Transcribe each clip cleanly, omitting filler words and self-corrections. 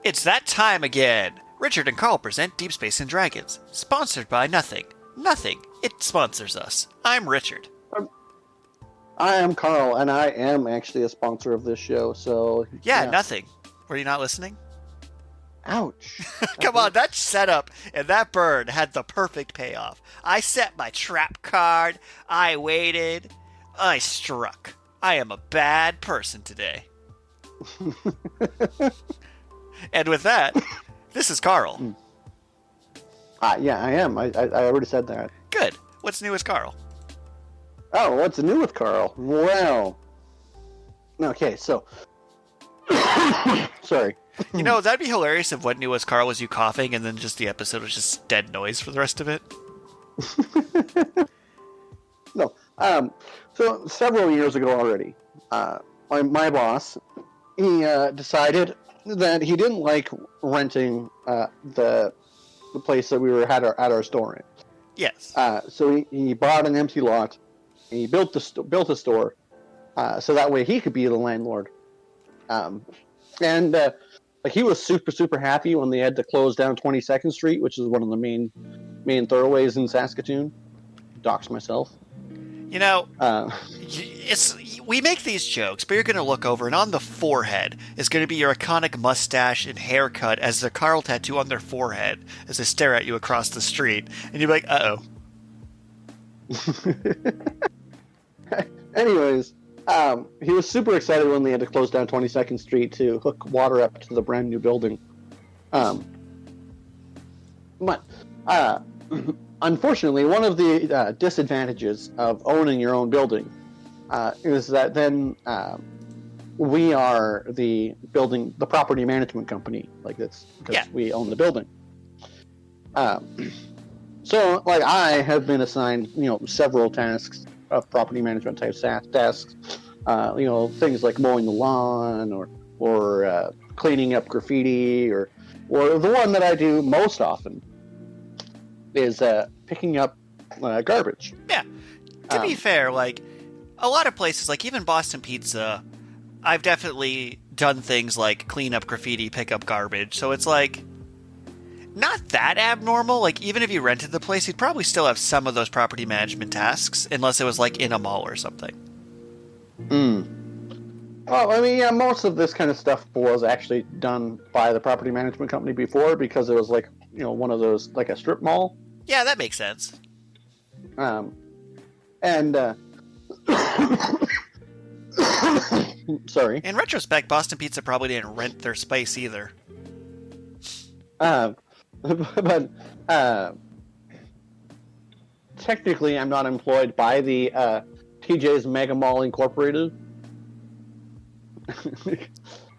It's that time again! Richard and Karl present Deep Space and Dragons, sponsored by nothing. Nothing. It sponsors us. I'm Richard. I am Karl, and I am actually a sponsor of this show, so... Yeah, nothing. Were you not listening? Ouch. Come on, that setup and that burn had the perfect payoff. I set my trap card, I waited, I struck. I am a bad person today. And with that, this is Karl. Yeah, I am. I already said that. Good. What's new with Karl? Oh, what's new with Karl? Well... Okay, so... Sorry. You know, that'd be hilarious if what new was Karl was you coughing and then just the episode was just dead noise for the rest of it. No. So several years ago already, my boss, he decided that he didn't like renting the place that we had our store in. Yes. So he bought an empty lot, and he built a store, so that way he could be the landlord. Like he was super happy when they had to close down 22nd Street, which is one of the main thoroughways in Saskatoon. Dox myself. You know, we make these jokes, but you're going to look over, and on the forehead is going to be your iconic mustache and haircut as the Karl tattoo on their forehead as they stare at you across the street, and you're like, uh-oh. Anyways, he was super excited when they had to close down 22nd Street to hook water up to the brand new building. But unfortunately, one of the disadvantages of owning your own building is that then we are the property management company, like this, because we own the building. So, like, I have been assigned, several tasks of property management type tasks, things like mowing the lawn or cleaning up graffiti, or the one that I do most often is picking up garbage. Yeah. To be fair, like, a lot of places, like even Boston Pizza, I've definitely done things like clean up graffiti, pick up garbage, so it's like not that abnormal. Like, even if you rented the place, you'd probably still have some of those property management tasks, unless it was like in a mall or something. Well, I mean, yeah, most of this kind of stuff was actually done by the property management company before, because it was like, one of those, like a strip mall. Yeah, that makes sense. Sorry. In retrospect, Boston Pizza probably didn't rent their space either. But technically, I'm not employed by the TJ's Mega Mall Incorporated.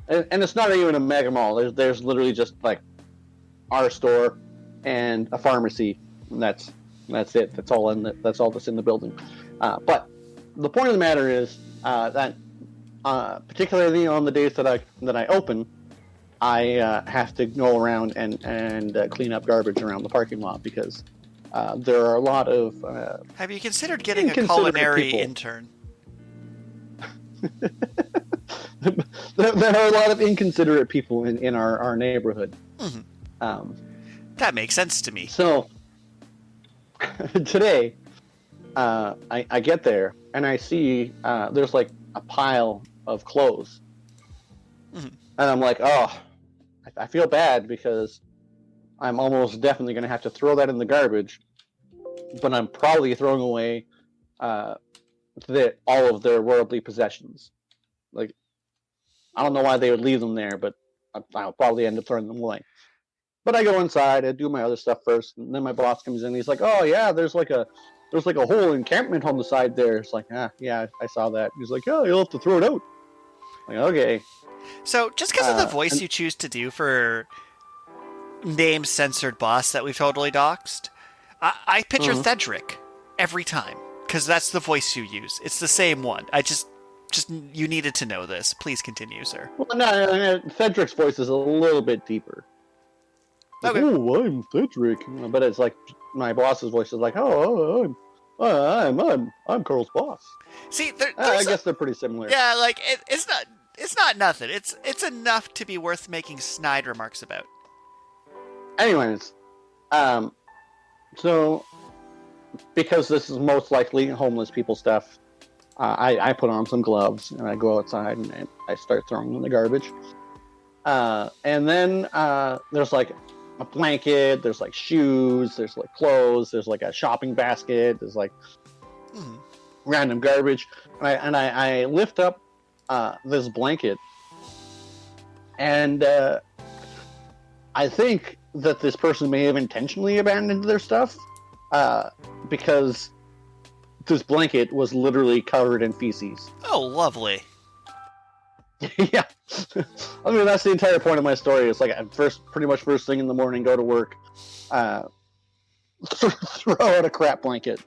and it's not even a mega mall. There's literally just like our store and a pharmacy. And that's it. That's all that's in the building. But the point of the matter is that particularly on the days that I open, I have to go around and clean up garbage around the parking lot, because there are a lot of have you considered getting a culinary intern? There are a lot of inconsiderate people in our neighborhood. Mm-hmm. That makes sense to me. So today, I get there and I see there's like a pile of clothes, and I'm like, oh, I feel bad because I'm almost definitely going to have to throw that in the garbage, but I'm probably throwing away all of their worldly possessions. Like, I don't know why they would leave them there, but I'll probably end up throwing them away. But I go inside, I do my other stuff first, and then my boss comes in. And he's like, "Oh yeah, there's like a whole encampment on the side there." It's like, yeah, I saw that. He's like, "Oh, you'll have to throw it out." I'm like, okay. So just because of the voice you choose to do for name censored boss that we've totally doxed, I picture Thedric every time, because that's the voice you use. It's the same one. Just you needed to know this. Please continue, sir. Well, no, Thedric's voice is a little bit deeper. Like, okay. Oh, I'm Thedric, but it's like my boss's voice is like, "Oh, I'm Karl's boss." See, I guess they're pretty similar. Yeah, like it's not. It's not nothing. It's enough to be worth making snide remarks about. Anyways, so because this is most likely homeless people stuff, I put on some gloves and I go outside and I start throwing in the garbage. And then there's like a blanket, there's like shoes, there's like clothes, there's like a shopping basket, there's like random garbage. And I lift up this blanket, and I think that this person may have intentionally abandoned their stuff because this blanket was literally covered in feces. Oh, lovely. Yeah. I mean, that's the entire point of my story. It's like pretty much first thing in the morning, go to work, throw out a crap blanket.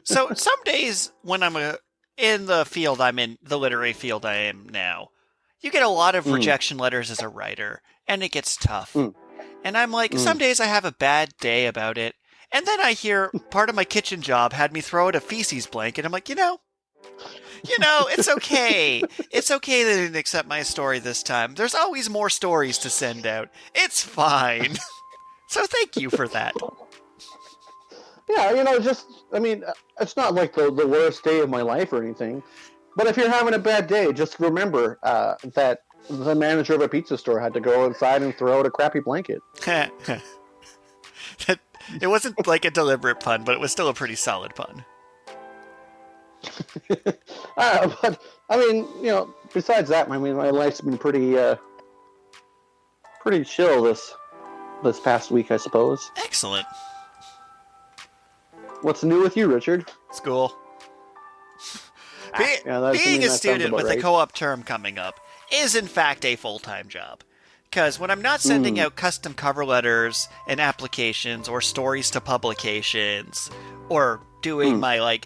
So some days when I'm in the field I'm in, the literary field I am now, you get a lot of rejection letters as a writer, and it gets tough. And I'm like, some days I have a bad day about it, and then I hear part of my kitchen job had me throw out a feces blanket. I'm like, it's okay. It's okay they didn't accept my story this time. There's always more stories to send out. It's fine. So thank you for that. Yeah, it's not like the worst day of my life or anything. But if you're having a bad day, just remember that the manager of a pizza store had to go inside and throw out a crappy blanket. It wasn't like a deliberate pun, but it was still a pretty solid pun. But I mean, besides that, my life's been pretty chill this past week, I suppose. Excellent. What's new with you, Richard? School. Being a student with a co-op term coming up is in fact a full-time job. Because when I'm not sending out custom cover letters and applications or stories to publications or doing my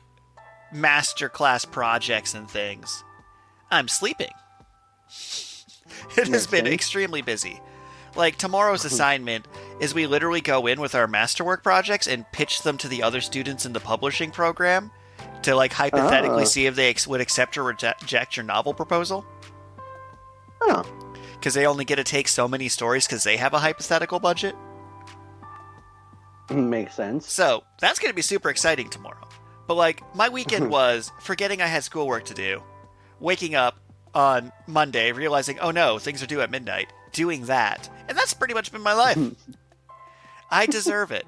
master class projects and things, I'm sleeping. It has been extremely busy. Tomorrow's assignment is we literally go in with our masterwork projects and pitch them to the other students in the publishing program to hypothetically see if they would accept or reject your novel proposal. Oh. Because they only get to take so many stories because they have a hypothetical budget. Makes sense. So that's going to be super exciting tomorrow. But my weekend was forgetting I had schoolwork to do, waking up on Monday, realizing, oh no, things are due at midnight, doing that. And that's pretty much been my life. I deserve it.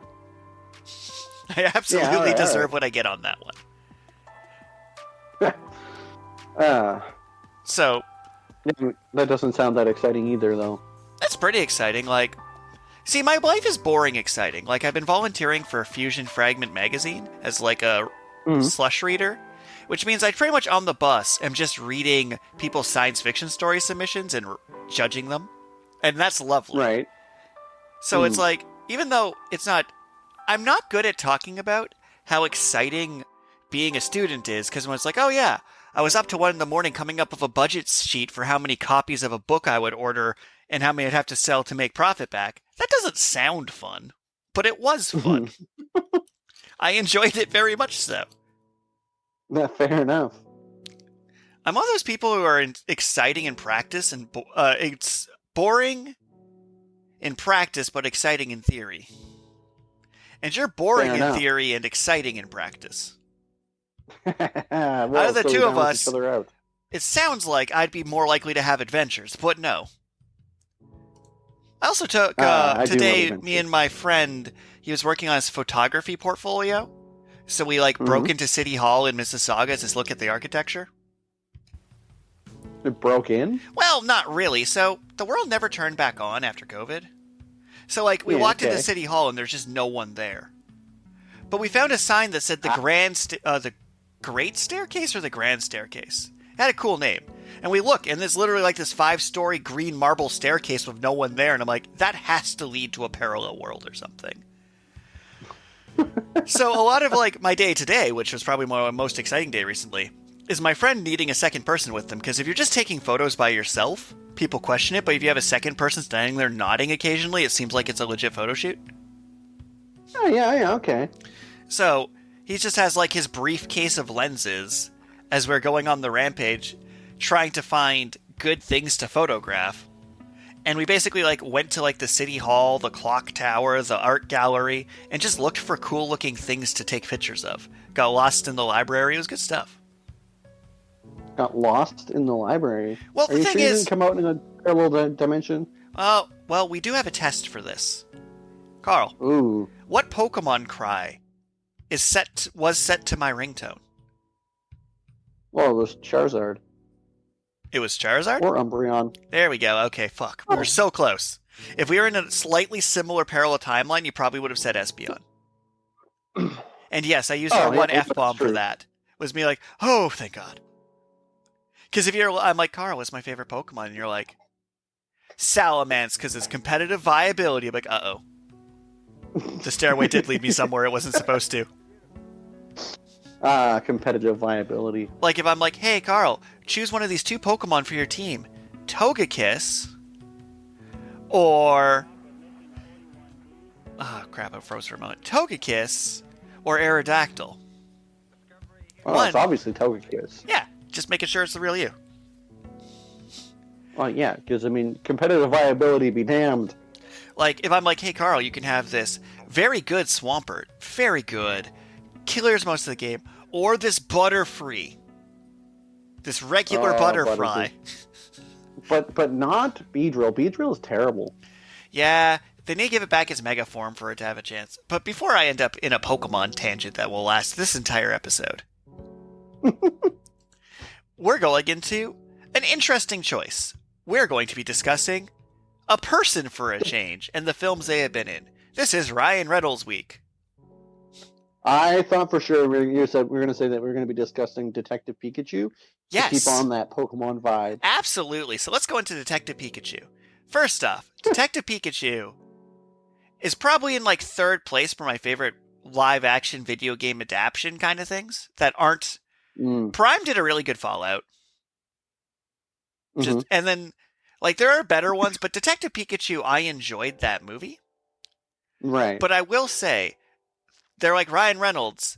I absolutely deserve what I get on that one. So... that doesn't sound that exciting either, though. That's pretty exciting. See, my life is boring exciting. I've been volunteering for Fusion Fragment magazine as a slush reader, which means I pretty much on the bus am just reading people's science fiction story submissions and judging them. And that's lovely. Right. So it's even though I'm not good at talking about how exciting being a student is, because when it's oh yeah, I was up to 1 a.m. coming up with a budget sheet for how many copies of a book I would order and how many I'd have to sell to make profit back. That doesn't sound fun, but it was fun. I enjoyed it very much so. Yeah, fair enough. I'm one of those people who are exciting in practice and it's boring in practice, but exciting in theory. And you're boring in theory and exciting in practice. Out of the two of us, it sounds like I'd be more likely to have adventures, but no. I also took, today, me and my friend, he was working on his photography portfolio, so we, broke into City Hall in Mississauga to look at the architecture. It broke in? Well, not really. So, the world never turned back on after COVID. So, we walked into City Hall and there's just no one there. But we found a sign that said the Great Staircase or the Grand Staircase. It had a cool name. And we look, and there's literally this 5-story green marble staircase with no one there. And I'm like, that has to lead to a parallel world or something. So a lot of my day today, which was probably my most exciting day recently, is my friend needing a second person with them. Because if you're just taking photos by yourself, people question it. But if you have a second person standing there nodding occasionally, it seems like it's a legit photo shoot. Oh, yeah, okay. So he just has his briefcase of lenses as we're going on the rampage. trying to find good things to photograph. And we basically like went to like the city hall, the clock tower, the art gallery, and just looked for cool looking things to take pictures of. Got lost in the library. It was good stuff. Got lost in the library. Well, Are you sure you didn't come out in a parallel dimension? Well, we do have a test for this. Karl, Ooh. what Pokemon cry was set to my ringtone? Well, it was Charizard. It was Charizard? Or Umbreon. There we go. Okay, fuck. We were so close. If we were in a slightly similar parallel timeline, you probably would have said Espeon. And yes, I used our one F-bomb for that. It was me like, oh, thank God. Because I'm like, Karl, what's my favorite Pokemon? And you're like, Salamence, because it's competitive viability. I'm like, uh-oh. The stairway did lead me somewhere it wasn't supposed to. Competitive viability. Like if I'm like, hey, Karl, choose one of these 2 Pokemon for your team. Togekiss or... Oh, crap, I froze for a moment. Togekiss or Aerodactyl. Oh, it's obviously Togekiss. Yeah, just making sure it's the real you. Well, yeah, because, I mean, competitive viability be damned. Like, if I'm like, hey, Karl, you can have this very good Swampert, very good, killers most of the game, or this Butterfree. This regular Butterfly. But not Beedrill. Beedrill is terrible. Yeah, they need to give it back its Mega Form for it to have a chance. But before I end up in a Pokemon tangent that will last this entire episode, we're going into an interesting choice. We're going to be discussing a person for a change and the films they have been in. This is Ryan Reynolds Week. I thought for sure we were going to say that we were going to be discussing Detective Pikachu. Yes. To keep on that Pokemon vibe. Absolutely. So let's go into Detective Pikachu. First off, Detective Pikachu is probably in like 3rd place for my favorite live action video game adaptation kind of things that aren't... Prime did a really good Fallout. And then, like, there are better ones, but Detective Pikachu, I enjoyed that movie. Right. But I will say, they're like Ryan Reynolds.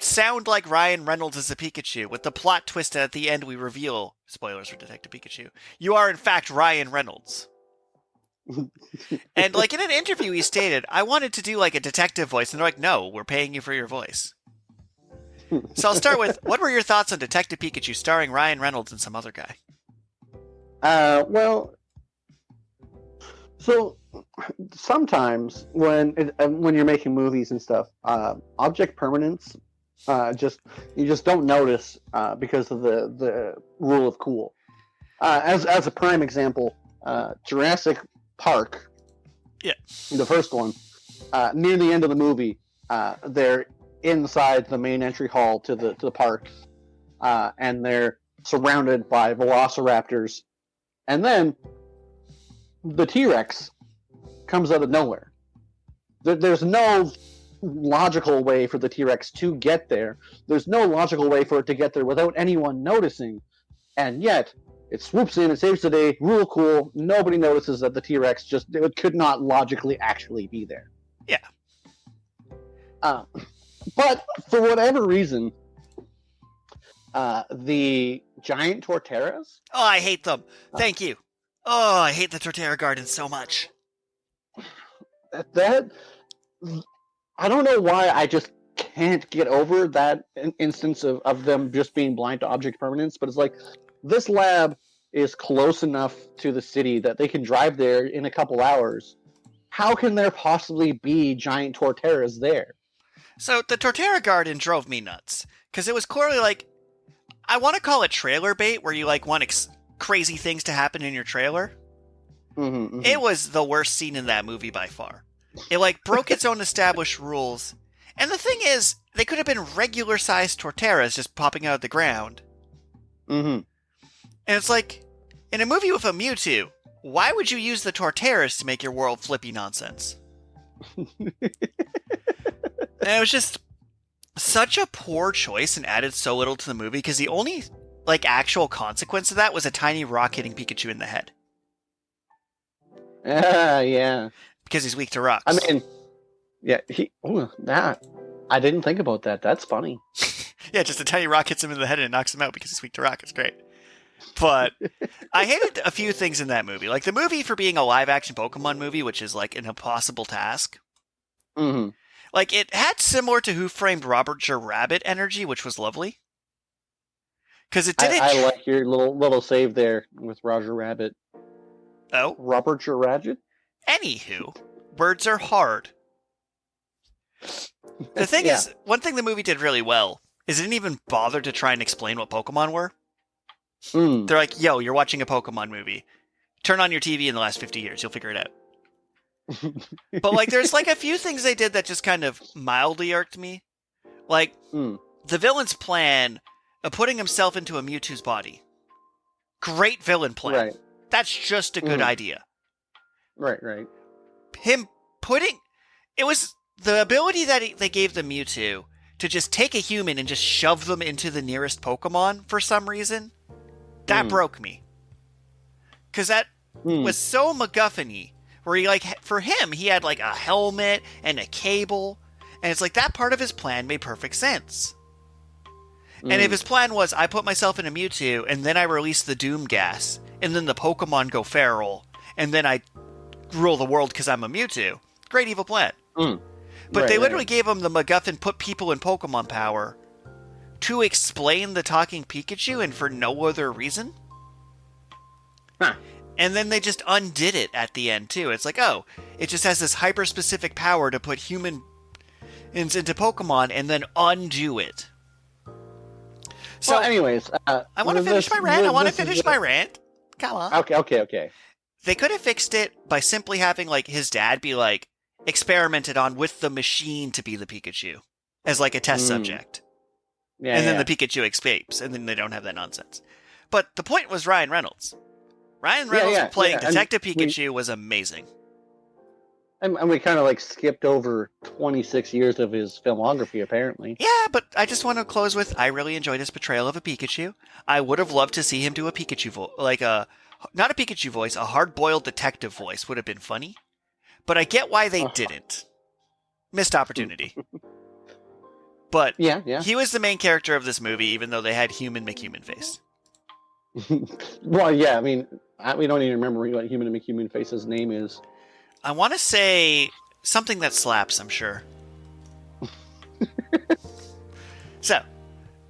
Sound like Ryan Reynolds as a Pikachu. With the plot twist at the end, we reveal, spoilers for Detective Pikachu, you are in fact Ryan Reynolds. And like in an interview he stated, I wanted to do like a detective voice, and they're like, no, we're paying you for your voice. So I'll start with, what were your thoughts on Detective Pikachu starring Ryan Reynolds and some other guy? Well, so sometimes when you're making movies and stuff, object permanence, you just don't notice because of the rule of cool. As a prime example, Jurassic Park, yeah, the first one, near the end of the movie, they're inside the main entry hall to the park, and they're surrounded by velociraptors. And then the T-Rex comes out of nowhere. There's no logical way for the T-Rex to get there. There's no logical way for it to get there without anyone noticing. And yet, it swoops in, it saves the day, real cool. Nobody notices that the T-Rex it could not logically actually be there. Yeah. But for whatever reason, the giant Torterras... Oh, I hate them. Thank you. Oh, I hate the Torterra Garden so much. That... I don't know why I just can't get over that instance of them just being blind to object permanence, but it's like, this lab is close enough to the city that they can drive there in a couple hours. How can there possibly be giant Torterras there? So the Torterra Garden drove me nuts, because it was clearly like, I want to call it trailer bait, where you like want crazy things to happen in your trailer. It was the worst scene in that movie by far. It like broke its own established rules. And the thing is, they could have been regular-sized Torterras just popping out of the ground. And it's like, in a movie with a Mewtwo, why would you use the Torterras to make your world flippy nonsense? And it was just such a poor choice and added so little to the movie, because the only like actual consequence of that was a tiny rock hitting Pikachu in the head. Yeah. Because he's weak to rocks. I mean, yeah, I didn't think about that. That's funny. Yeah, just a tiny rock hits him in the head and it knocks him out because he's weak to rock. It's great. But I hated a few things in that movie. Like the movie for being a live-action Pokemon movie, which is like an impossible task. Mm-hmm. Like it had similar to Who Framed Robert Rabbit energy, which was lovely. Because it didn't. I like your little save there with Roger Rabbit. Oh, Robert Rabbit. Anywho, words are hard. The thing is, one thing the movie did really well is it didn't even bother to try and explain what Pokemon were. They're like, yo, you're watching a Pokemon movie. Turn on your TV in the last 50 years. You'll figure it out. But, like, there's, like, a few things they did that just kind of mildly irked me. Like, the villain's plan of putting himself into a Mewtwo's body. Great villain plan. Right. That's just a good idea. Right. Him putting... It was the ability that they gave the Mewtwo to just take a human and just shove them into the nearest Pokemon for some reason. That broke me. Because that was so MacGuffin-y. Where he, like, for him, he had, like, a helmet and a cable. And it's like, that part of his plan made perfect sense. And if his plan was, I put myself in a Mewtwo, and then I release the Doom Gas, and then the Pokemon go feral, and then I rule the world because I'm a Mewtwo. Great evil plan. But they literally gave him the MacGuffin put people in Pokemon power to explain the talking Pikachu, and for no other reason. Huh. And then they just undid it at the end, too. It's like, oh, it just has this hyper-specific power to put humans into Pokemon and then undo it. So, well, anyways... I want to finish my rant. Come on. Okay. They could have fixed it by simply having, like, his dad be, like, experimented on with the machine to be the Pikachu as, like, a test subject. Yeah, and then the Pikachu escapes, and then they don't have that nonsense. But the point was Ryan Reynolds. Ryan Reynolds playing Detective Pikachu was amazing. And we kind of like skipped over 26 years of his filmography, apparently. Yeah, but I just want to close with, I really enjoyed his portrayal of a Pikachu. I would have loved to see him do a Pikachu voice, like not a Pikachu voice, a hard-boiled detective voice would have been funny. But I get why they didn't. Missed opportunity. But he was the main character of this movie, even though they had human McHuman face. Well, yeah, I mean, we don't even remember what human McHuman face's name is. I want to say something that slaps, I'm sure. So,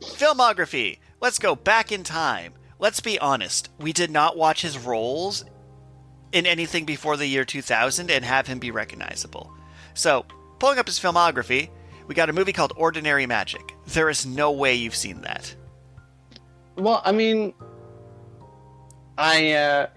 filmography. Let's go back in time. Let's be honest. We did not watch his roles in anything before the year 2000 and have him be recognizable. So, pulling up his filmography, we got a movie called Ordinary Magic. There is no way you've seen that. Well, I mean, I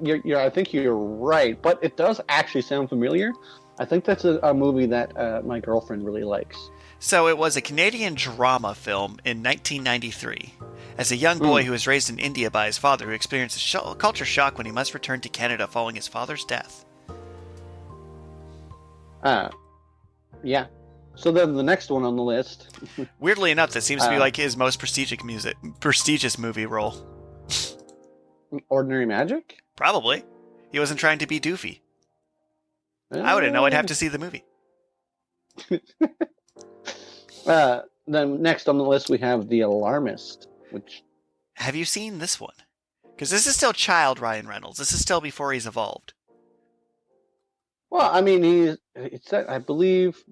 think you're right, but it does actually sound familiar. I think that's a movie that my girlfriend really likes. So it was a Canadian drama film in 1993. As a young boy who was raised in India by his father, who experienced a culture shock when he must return to Canada following his father's death. Yeah. So then the next one on the list. Weirdly enough, that seems to be like his most prestigious movie role. Ordinary Magic? Probably. He wasn't trying to be doofy. I wouldn't know. I'd have to see the movie. Then next on the list we have The Alarmist, which... Have you seen this one? Because this is still child Ryan Reynolds. This is still before he's evolved. Well, I mean, I believe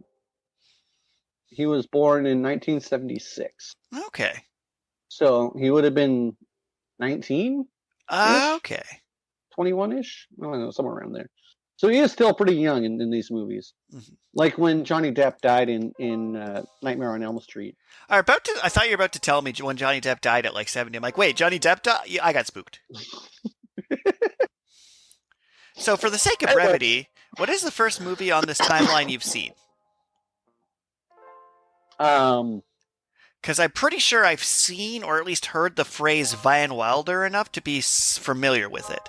he was born in 1976. Okay. So he would have been 19? Okay. 21-ish? I don't know, somewhere around there. So he is still pretty young in these movies. Mm-hmm. Like when Johnny Depp died in Nightmare on Elm Street. I thought you were about to tell me when Johnny Depp died at like 70. I'm like, wait, Johnny Depp died? Yeah, I got spooked. So for the sake of brevity, what is the first movie on this timeline you've seen? Because I'm pretty sure I've seen or at least heard the phrase Van Wilder enough to be familiar with it.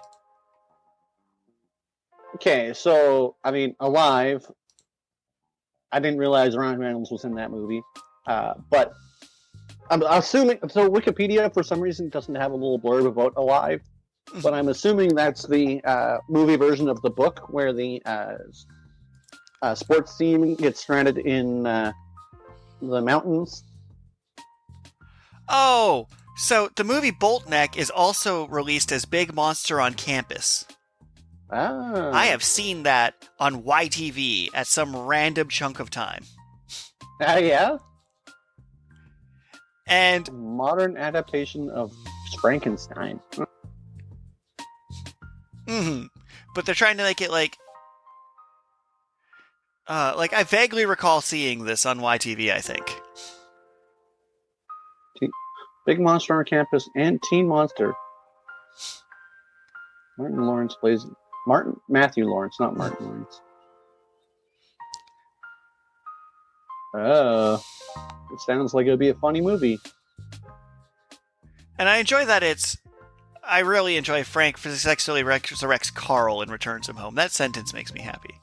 Okay, so, I mean, Alive, I didn't realize Ryan Reynolds was in that movie, but I'm assuming, so Wikipedia, for some reason, doesn't have a little blurb about Alive, but I'm assuming that's the movie version of the book where the sports team gets stranded in the mountains. Oh, So the movie Boltneck is also released as Big Monster on Campus. Ah. I have seen that on YTV at some random chunk of time. Yeah? And modern adaptation of Frankenstein. But they're trying to make it like I vaguely recall seeing this on YTV, I think. Big Monster on Campus and Teen Monster. Martin Lawrence plays Matthew Lawrence, not Martin Lawrence. It sounds like it'll be a funny movie. And I enjoy that I really enjoy Frank successfully resurrects Karl and returns him home. That sentence makes me happy.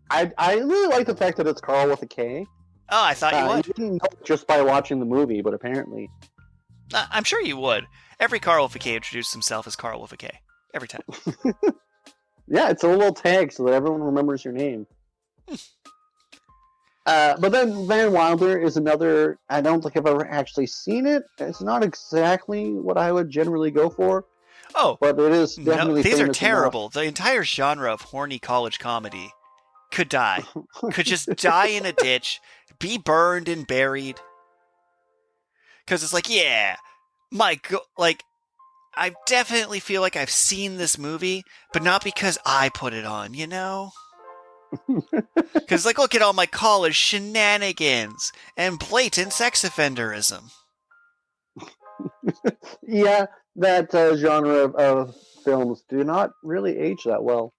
I really like the fact that it's Karl with a K. Oh, I thought you would. You didn't know just by watching the movie, but apparently. I'm sure you would. Every Karl with a K introduced himself as Karl with a K. Every time. Yeah, it's a little tag so that everyone remembers your name. But then Van Wilder is another. I don't think I've ever actually seen it. It's not exactly what I would generally go for. Oh, but it is definitely. No, these are terrible. Enough. The entire genre of horny college comedy could die. Could just die in a ditch, be burned and buried. Because it's like, yeah, I definitely feel like I've seen this movie, but not because I put it on, you know? Because, look at all my college shenanigans and blatant sex offenderism. Yeah, that genre of films do not really age that well.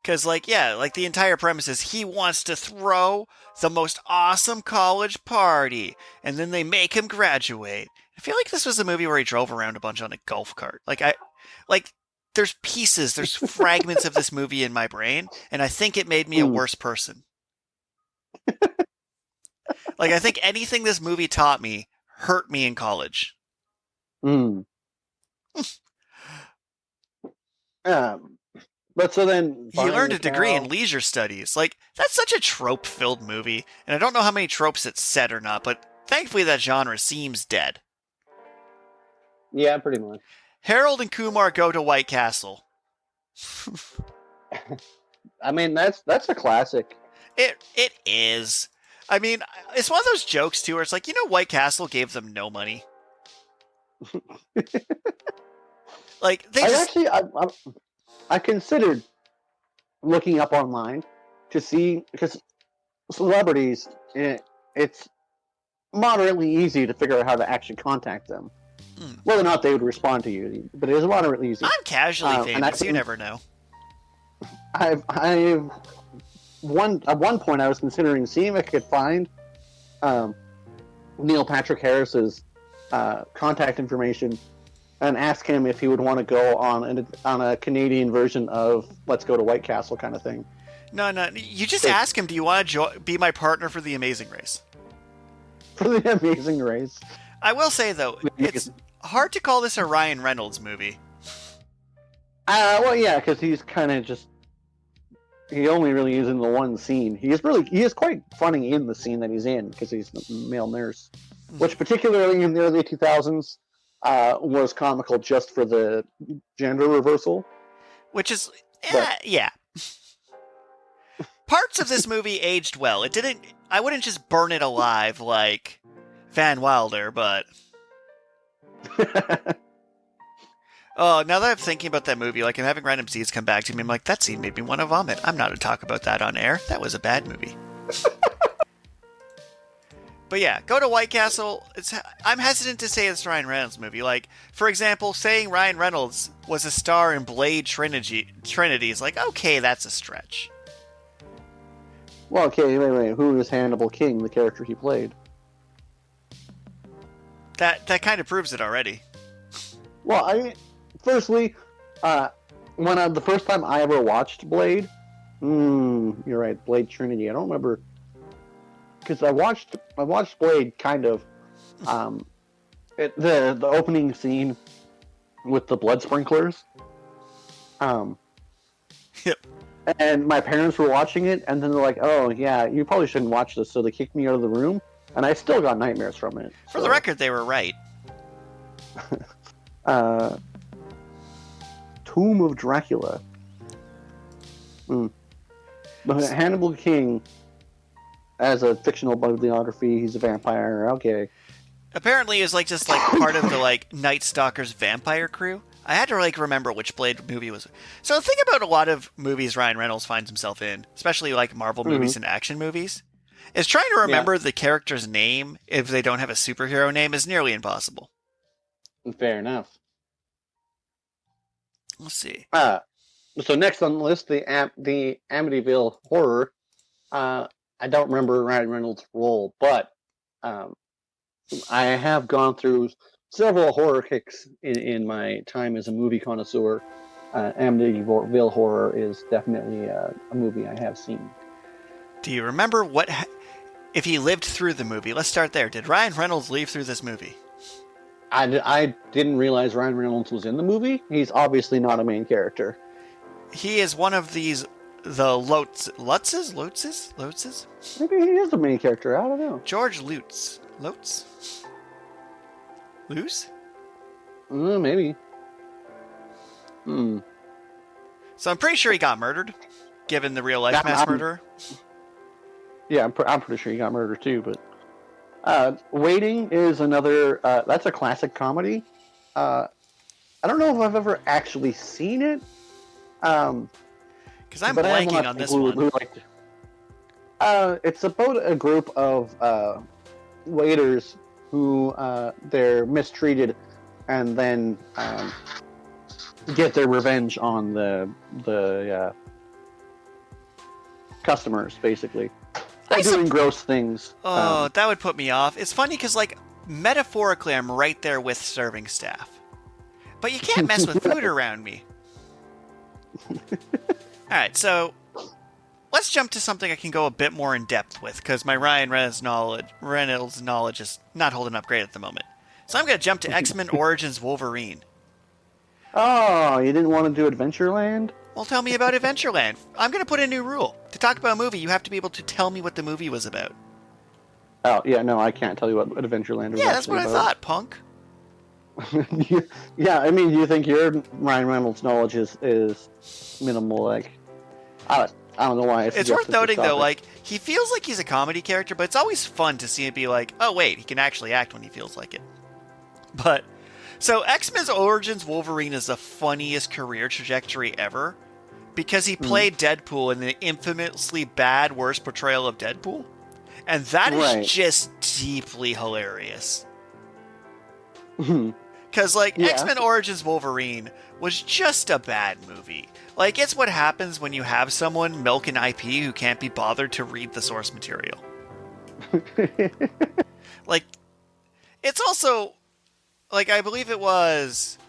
Because, the entire premise is he wants to throw the most awesome college party, and then they make him graduate. I feel like this was a movie where he drove around a bunch on a golf cart. There's pieces, there's fragments of this movie in my brain, and I think it made me a worse person. I think anything this movie taught me hurt me in college. But so then... He learned a degree in leisure studies. That's such a trope-filled movie, and I don't know how many tropes it's set or not, but thankfully that genre seems dead. Yeah, pretty much. Harold and Kumar go to White Castle. I mean, that's a classic. It is. I mean, it's one of those jokes, too, where it's like, White Castle gave them no money. I considered looking up online to see, because celebrities, it's moderately easy to figure out how to actually contact them. Whether or not they would respond to you, but it is moderately easy. I'm casually famous, you never know. At one point I was considering seeing if I could find Neil Patrick Harris's contact information and ask him if he would want to go on a Canadian version of Let's Go to White Castle kind of thing. No, you just ask him, do you want to be my partner for The Amazing Race? For The Amazing Race. I will say, though, it's hard to call this a Ryan Reynolds movie. Well, yeah, because he's kind of just... He only really is in the one scene. He is quite funny in the scene that he's in, because he's the male nurse. Which, particularly in the early 2000s, was comical just for the gender reversal. Which is... yeah. Parts of this movie aged well. I wouldn't just burn it alive like Van Wilder, but... Oh, now that I'm thinking about that movie, I'm having random scenes come back to me, I'm like, that scene made me want to vomit. I'm not to talk about that on air. That was a bad movie. But yeah, go to White Castle. I'm hesitant to say it's a Ryan Reynolds movie. For example, saying Ryan Reynolds was a star in Blade Trinity is okay, that's a stretch. Well, okay, wait. Who is Hannibal King, the character he played? That kind of proves it already. Well, firstly, the first time I ever watched Blade, you're right, Blade Trinity. I don't remember, because I watched Blade kind of, the opening scene with the blood sprinklers. Yep. And my parents were watching it, and then they're like, "Oh yeah, you probably shouldn't watch this." So they kicked me out of the room, and I still got nightmares from it. For the record, they were right. Tomb of Dracula. But Hannibal King, as a fictional bibliography, he's a vampire. Okay. Apparently, is like just like part of the like Night Stalker's vampire crew. I had to like remember which Blade movie was. So the thing about a lot of movies Ryan Reynolds finds himself in, especially like Marvel movies and action movies, is trying to remember the character's name if they don't have a superhero name is nearly impossible. Fair enough. Let's see. So next on the list, the Amityville Horror. I don't remember Ryan Reynolds' role, but I have gone through several horror kicks in my time as a movie connoisseur. Amityville Horror is definitely a movie I have seen. Do you remember if he lived through the movie? Let's start there. Did Ryan Reynolds live through this movie? I didn't realize Ryan Reynolds was in the movie. He's obviously not a main character. He is one of the Lutzes? Maybe he is the main character. I don't know. George Lutz. Luce? Maybe. So I'm pretty sure he got murdered, given the real life mass murderer. Yeah, I'm pretty sure he got murdered too. But Waiting is another. That's a classic comedy. I don't know if I've ever actually seen it. Because I'm blanking on this one. It's about a group of waiters who they're mistreated and then get their revenge on the customers, basically. By doing gross things. Oh, that would put me off. It's funny because, like, metaphorically, I'm right there with serving staff. But you can't mess with food around me. Alright, so let's jump to something I can go a bit more in depth with, because my Ryan Reynolds knowledge is not holding up great at the moment. So I'm going to jump to X-Men Origins Wolverine. Oh, you didn't want to do Adventureland? Well, tell me about Adventureland. I'm going to put a new rule. To talk about a movie, you have to be able to tell me what the movie was about. Oh, yeah, no, I can't tell you what Adventureland was Yeah, that's what I thought, punk. Yeah, I mean, you think your Ryan Reynolds knowledge is minimal? Like, I don't know why. It's worth noting, though, like, he feels like he's a comedy character, but it's always fun to see it be like, oh, wait, he can actually act when he feels like it. But, so X-Men's Origins Wolverine is the funniest career trajectory ever, because he played Deadpool in the infamously bad worst portrayal of Deadpool, and that is just deeply hilarious. Because, like, X-Men Origins Wolverine was just a bad movie. Like, it's what happens when you have someone milk an IP who can't be bothered to read the source material. Like, it's also, like, I believe it was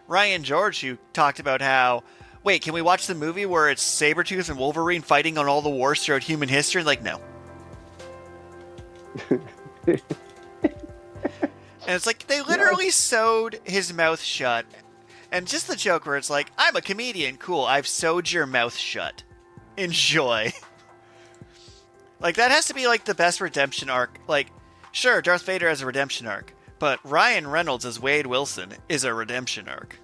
Ryan George who talked about how, wait, can we watch the movie where it's Sabretooth and Wolverine fighting on all the wars throughout human history? Like, no. And it's like, they literally sewed his mouth shut. And just the joke where it's like, I'm a comedian, cool, I've sewed your mouth shut. Enjoy. Like, that has to be, like, the best redemption arc. Like, sure, Darth Vader has a redemption arc, but Ryan Reynolds as Wade Wilson is a redemption arc.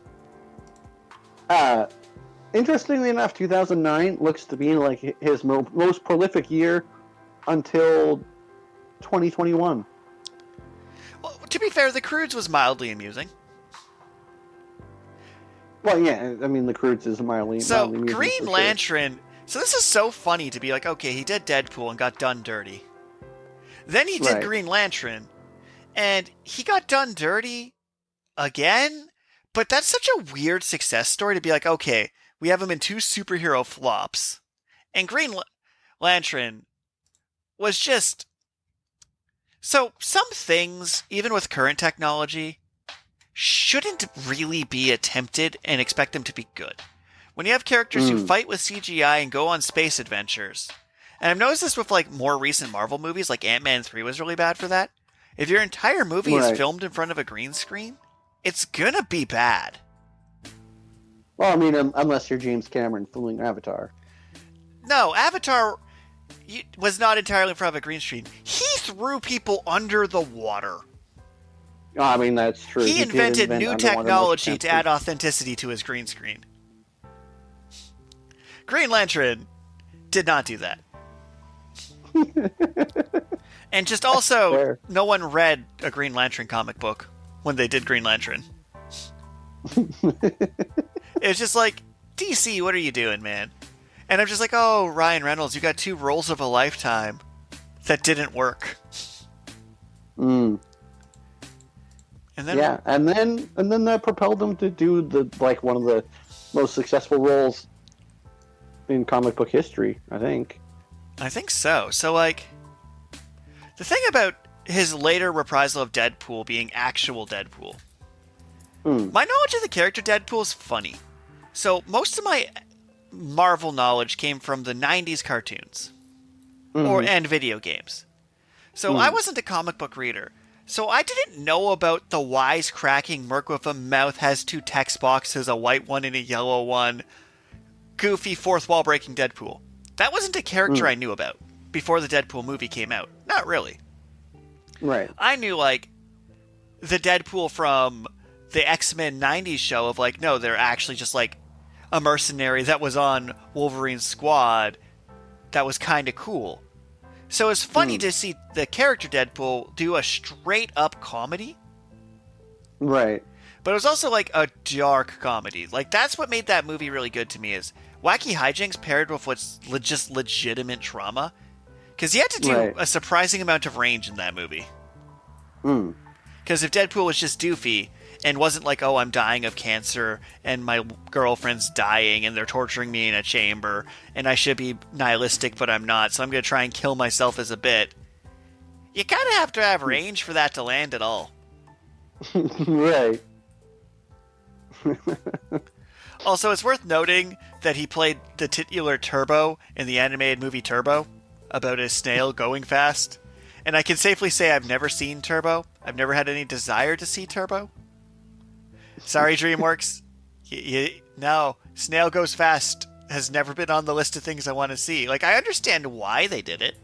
Interestingly enough, 2009 looks to be, like, his most prolific year until 2021. Well, to be fair, The Croods was mildly amusing. Well, yeah, I mean, The Croods is mildly amusing. Green Lantern... So this is so funny to be like, okay, he did Deadpool and got done dirty. Then he did Green Lantern, and he got done dirty again? But that's such a weird success story to be like, okay, we have him in 2 superhero flops. And Green Lantern was just... So, some things, even with current technology, shouldn't really be attempted and expect them to be good. When you have characters who fight with CGI and go on space adventures, and I've noticed this with like more recent Marvel movies, like Ant-Man 3 was really bad for that. If your entire movie is filmed in front of a green screen, it's gonna be bad. Well, I mean, unless you're James Cameron filming Avatar. No, Avatar was not entirely in front of a green screen. He threw people under the water. Oh, I mean, that's true. He did invented invent new underwater technology motion to add authenticity to his green screen. Green Lantern did not do that. And just also, Fair. no one read a Green Lantern comic book when they did Green Lantern. It was just like, DC, what are you doing, man? And I'm just like, oh, Ryan Reynolds, you got 2 roles of a lifetime that didn't work. Mm. And then, Yeah, and then that propelled him to do one of the most successful roles in comic book history, I think. I think so. So, like, the thing about his later reprisal of Deadpool being actual Deadpool, my knowledge of the character Deadpool is funny. So, most of my Marvel knowledge came from the 90s cartoons and video games. So, I wasn't a comic book reader. So, I didn't know about the wisecracking merc with a mouth has 2 text boxes, a white one and a yellow one, goofy fourth wall breaking Deadpool. That wasn't a character I knew about before the Deadpool movie came out. Not really. Right. I knew, like, the Deadpool from the X-Men 90s show of, like, no, they're actually just, like, a mercenary that was on Wolverine's squad that was kind of cool. So it's funny to see the character Deadpool do a straight-up comedy. Right. But it was also, like, a dark comedy. Like, that's what made that movie really good to me, is wacky hijinks paired with what's just legitimate trauma. Because he had to do a surprising amount of range in that movie. Because if Deadpool was just doofy and wasn't like, oh, I'm dying of cancer and my girlfriend's dying and they're torturing me in a chamber and I should be nihilistic but I'm not, so I'm going to try and kill myself as a bit, you kind of have to have range for that to land at all. Right. Also, it's worth noting that he played the titular Turbo in the animated movie Turbo, about a snail going fast. And I can safely say I've never seen Turbo. I've never had any desire to see Turbo. Sorry, DreamWorks. No, snail goes fast has never been on the list of things I want to see. Like, I understand why they did it.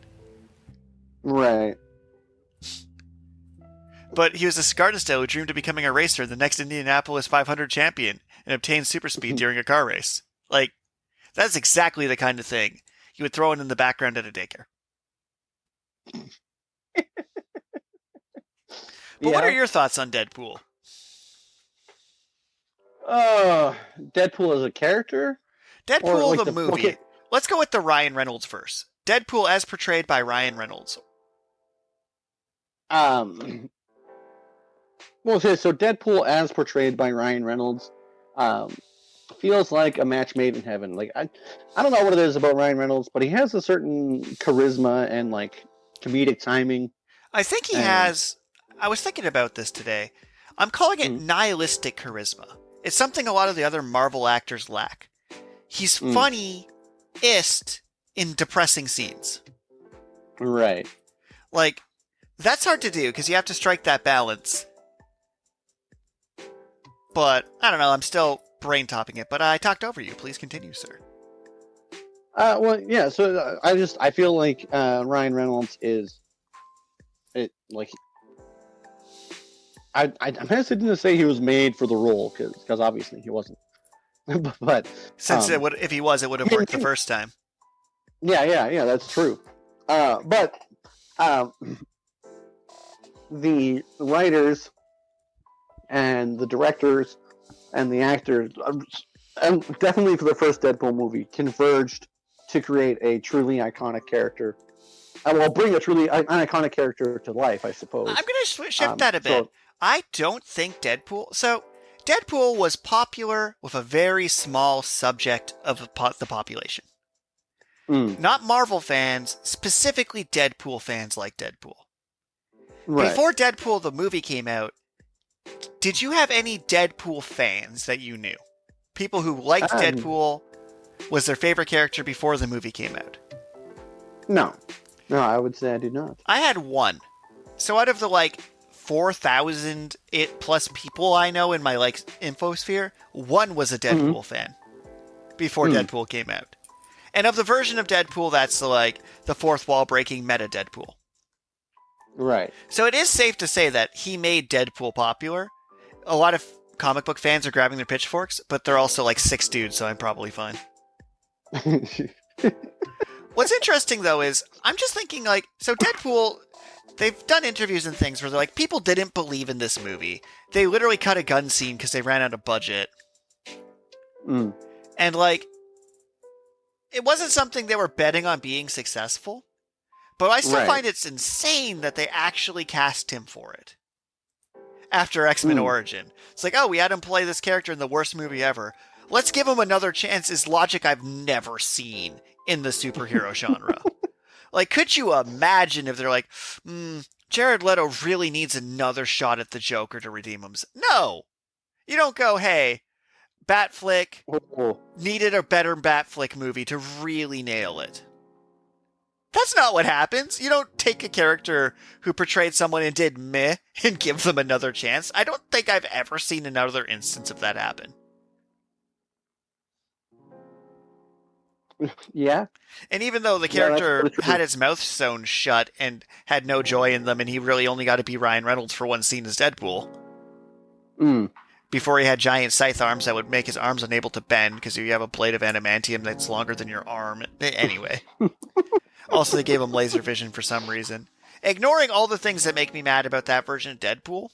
Right. But he was a Scartista who dreamed of becoming a racer, the next Indianapolis 500 champion, and obtained super speed during a car race. Like, that's exactly the kind of thing you would throw in the background at a daycare. But what are your thoughts on Deadpool? Deadpool as a character? Deadpool like the movie. Okay. Let's go with the Ryan Reynolds first. Deadpool as portrayed by Ryan Reynolds. Well, okay, so Deadpool as portrayed by Ryan Reynolds feels like a match made in heaven. Like, I don't know what it is about Ryan Reynolds, but he has a certain charisma and, like, comedic timing. I think he has... I was thinking about this today. I'm calling it nihilistic charisma. It's something a lot of the other Marvel actors lack. He's funny-ist in depressing scenes. Right. Like, that's hard to do, because you have to strike that balance. But, I don't know, I'm still brain-topping it, but I talked over you. Please continue, sir. Well, yeah, so I feel like Ryan Reynolds is... I'm hesitant to say he was made for the role, because obviously he wasn't. But since if he was, it would have worked the first time. Yeah, that's true. But the writers and the directors and the actors, definitely for the first Deadpool movie, converged to create a truly iconic character. Well, bring a truly iconic character to life, I suppose. I'm going to shift that a bit. I don't think Deadpool... So, Deadpool was popular with a very small subject of the population. Not Marvel fans, specifically Deadpool fans like Deadpool. Right. Before Deadpool the movie came out, did you have any Deadpool fans that you knew? People who liked Deadpool, was their favorite character before the movie came out? No, I would say I do not. I had one. So out of the, 4,000 plus people I know in my, infosphere, one was a Deadpool fan before Deadpool came out. And of the version of Deadpool, that's the fourth wall breaking meta Deadpool. Right. So it is safe to say that he made Deadpool popular. A lot of comic book fans are grabbing their pitchforks, but they're also like 6 dudes, so I'm probably fine. What's interesting, though, is I'm just thinking, like, so Deadpool, they've done interviews and things where they're like, people didn't believe in this movie. They literally cut a gun scene because they ran out of budget. Mm. And, like, it wasn't something they were betting on being successful. But I still find it's insane that they actually cast him for it. After X-Men Origin. It's like, oh, we had him play this character in the worst movie ever. Let's give him another chance is logic I've never seen in the superhero genre. Like, could you imagine if they're like, Jared Leto really needs another shot at the Joker to redeem him? No! You don't go, hey, Batflick needed a better Batflick movie to really nail it. That's not what happens. You don't take a character who portrayed someone and did meh and give them another chance. I don't think I've ever seen another instance of that happen. Yeah. And even though the character had his mouth sewn shut and had no joy in them, and he really only got to be Ryan Reynolds for one scene as Deadpool, before he had giant scythe arms that would make his arms unable to bend because you have a blade of adamantium that's longer than your arm. Anyway. Also, they gave him laser vision for some reason. Ignoring all the things that make me mad about that version of Deadpool,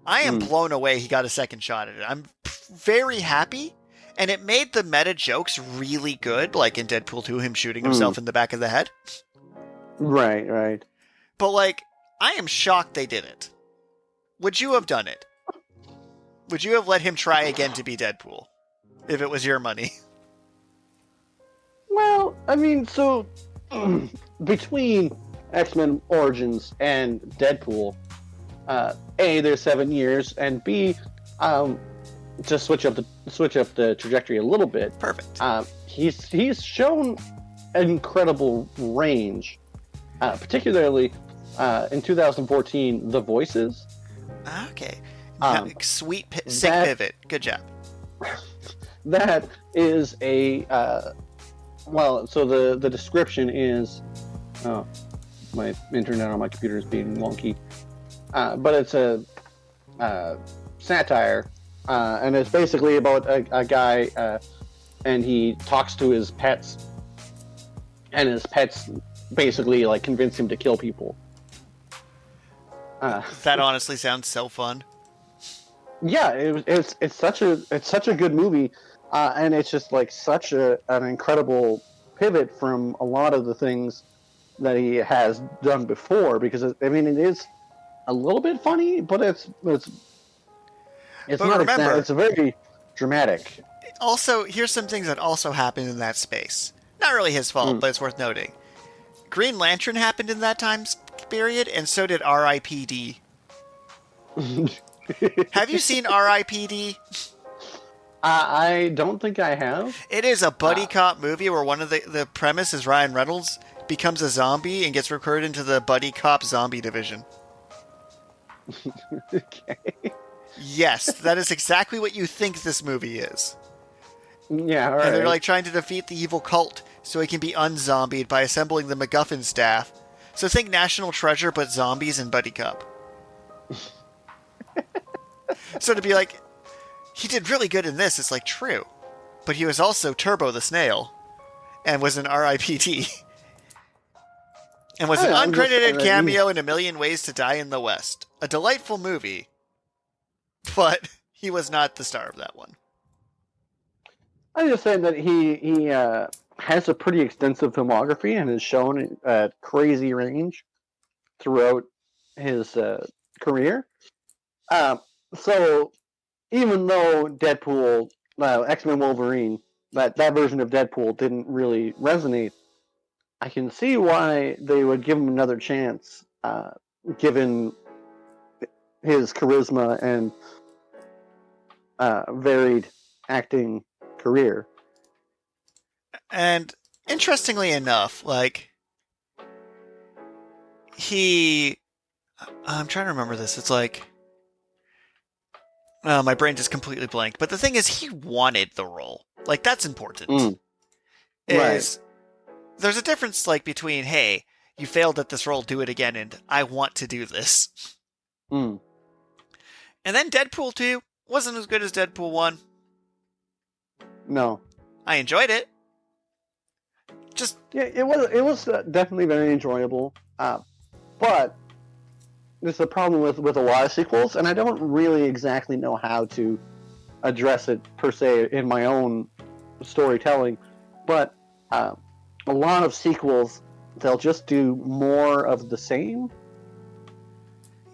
I am blown away he got a second shot at it. I'm very happy, and it made the meta jokes really good, like in Deadpool 2, him shooting himself in the back of the head. Right. But, like, I am shocked they did it. Would you have done it? Would you have let him try again to be Deadpool? If it was your money? Well, I mean, so between X-Men Origins and Deadpool, A, there's 7 years, and B, to switch up the trajectory a little bit. Perfect. He's shown an incredible range, particularly in 2014, The Voices. Okay. Sick pivot. Good job. That is a so the description is, oh, my internet on my computer is being wonky, but it's a satire, and it's basically about a guy, and he talks to his pets, and his pets basically like convince him to kill people. That honestly sounds so fun. Yeah, it's such a good movie, and it's just like such an incredible pivot from a lot of the things that he has done before. Because it is a little bit funny, but it's not. Remember, it's very dramatic. Also, here's some things that also happened in that space. Not really his fault, but it's worth noting. Green Lantern happened in that time period, and so did R.I.P.D. Have you seen R.I.P.D.? I don't think I have. It is a buddy cop movie where one of the premise is Ryan Reynolds becomes a zombie and gets recruited into the buddy cop zombie division. Okay. Yes, that is exactly what you think this movie is. Yeah, all right. And they're like trying to defeat the evil cult so he can be unzombied by assembling the MacGuffin staff. So think National Treasure, but zombies and buddy cop. So to be like, he did really good in this, it's like true. But he was also Turbo the Snail and was an R.I.P.D. and was an uncredited cameo in A Million Ways to Die in the West. A delightful movie, but he was not the star of that one. I'm just saying that he has a pretty extensive filmography and has shown a crazy range throughout his career. So even though Deadpool, X-Men Wolverine, that version of Deadpool didn't really resonate, I can see why they would give him another chance, given his charisma and varied acting career. And interestingly enough, like, I'm trying to remember this. It's like, my brain just completely blanked. But the thing is, he wanted the role. Like, that's important. Right. There's a difference, like, between, hey, you failed at this role, do it again, and I want to do this. Mm. And then Deadpool 2 wasn't as good as Deadpool 1. No. I enjoyed it. Yeah, it was definitely very enjoyable. But there's a problem with a lot of sequels, and I don't really exactly know how to address it per se in my own storytelling. But a lot of sequels, they'll just do more of the same.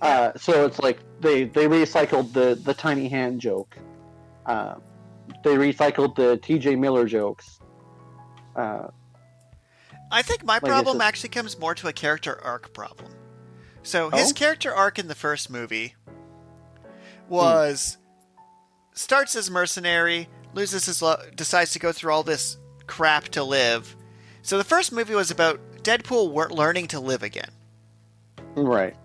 So it's like they recycled the tiny hand joke. They recycled the T.J. Miller jokes. I think my problem actually comes more to a character arc problem. So his character arc in the first movie was starts as mercenary, loses his decides to go through all this crap to live. So the first movie was about Deadpool learning to live again. Right.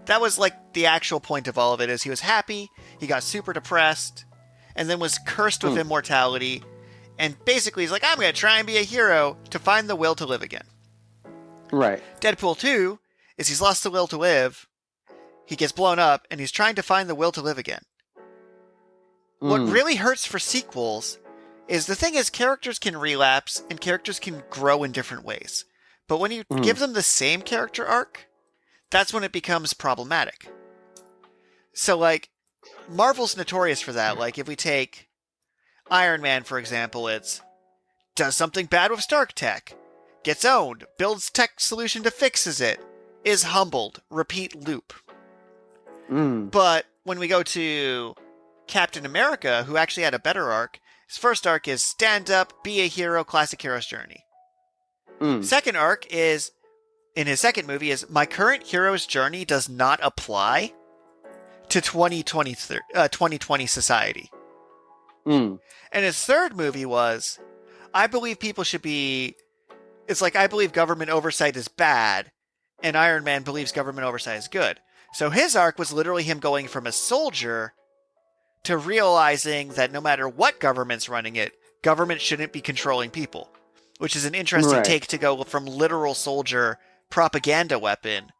That was like the actual point of all of it, is he was happy, he got super depressed, and then was cursed with immortality. And basically he's like, I'm going to try and be a hero to find the will to live again. Right. Deadpool 2 is he's lost the will to live, he gets blown up, and he's trying to find the will to live again. What really hurts for sequels is the thing is characters can relapse and characters can grow in different ways. But when you give them the same character arc, that's when it becomes problematic. So, like, Marvel's notorious for that. Like, if we take Iron Man, for example, it's does something bad with Stark Tech, gets owned, builds tech solution to fixes it, is humbled, repeat loop. But when we go to Captain America, who actually had a better arc, his first arc is stand up, be a hero, classic hero's journey. Second arc is, in his second movie, is my current hero's journey does not apply to 2020 society. And his third movie was, I believe people should be... It's like, I believe government oversight is bad, and Iron Man believes government oversight is good. So his arc was literally him going from a soldier to realizing that no matter what government's running it, government shouldn't be controlling people. Which is an interesting take to go from literal soldier propaganda weapon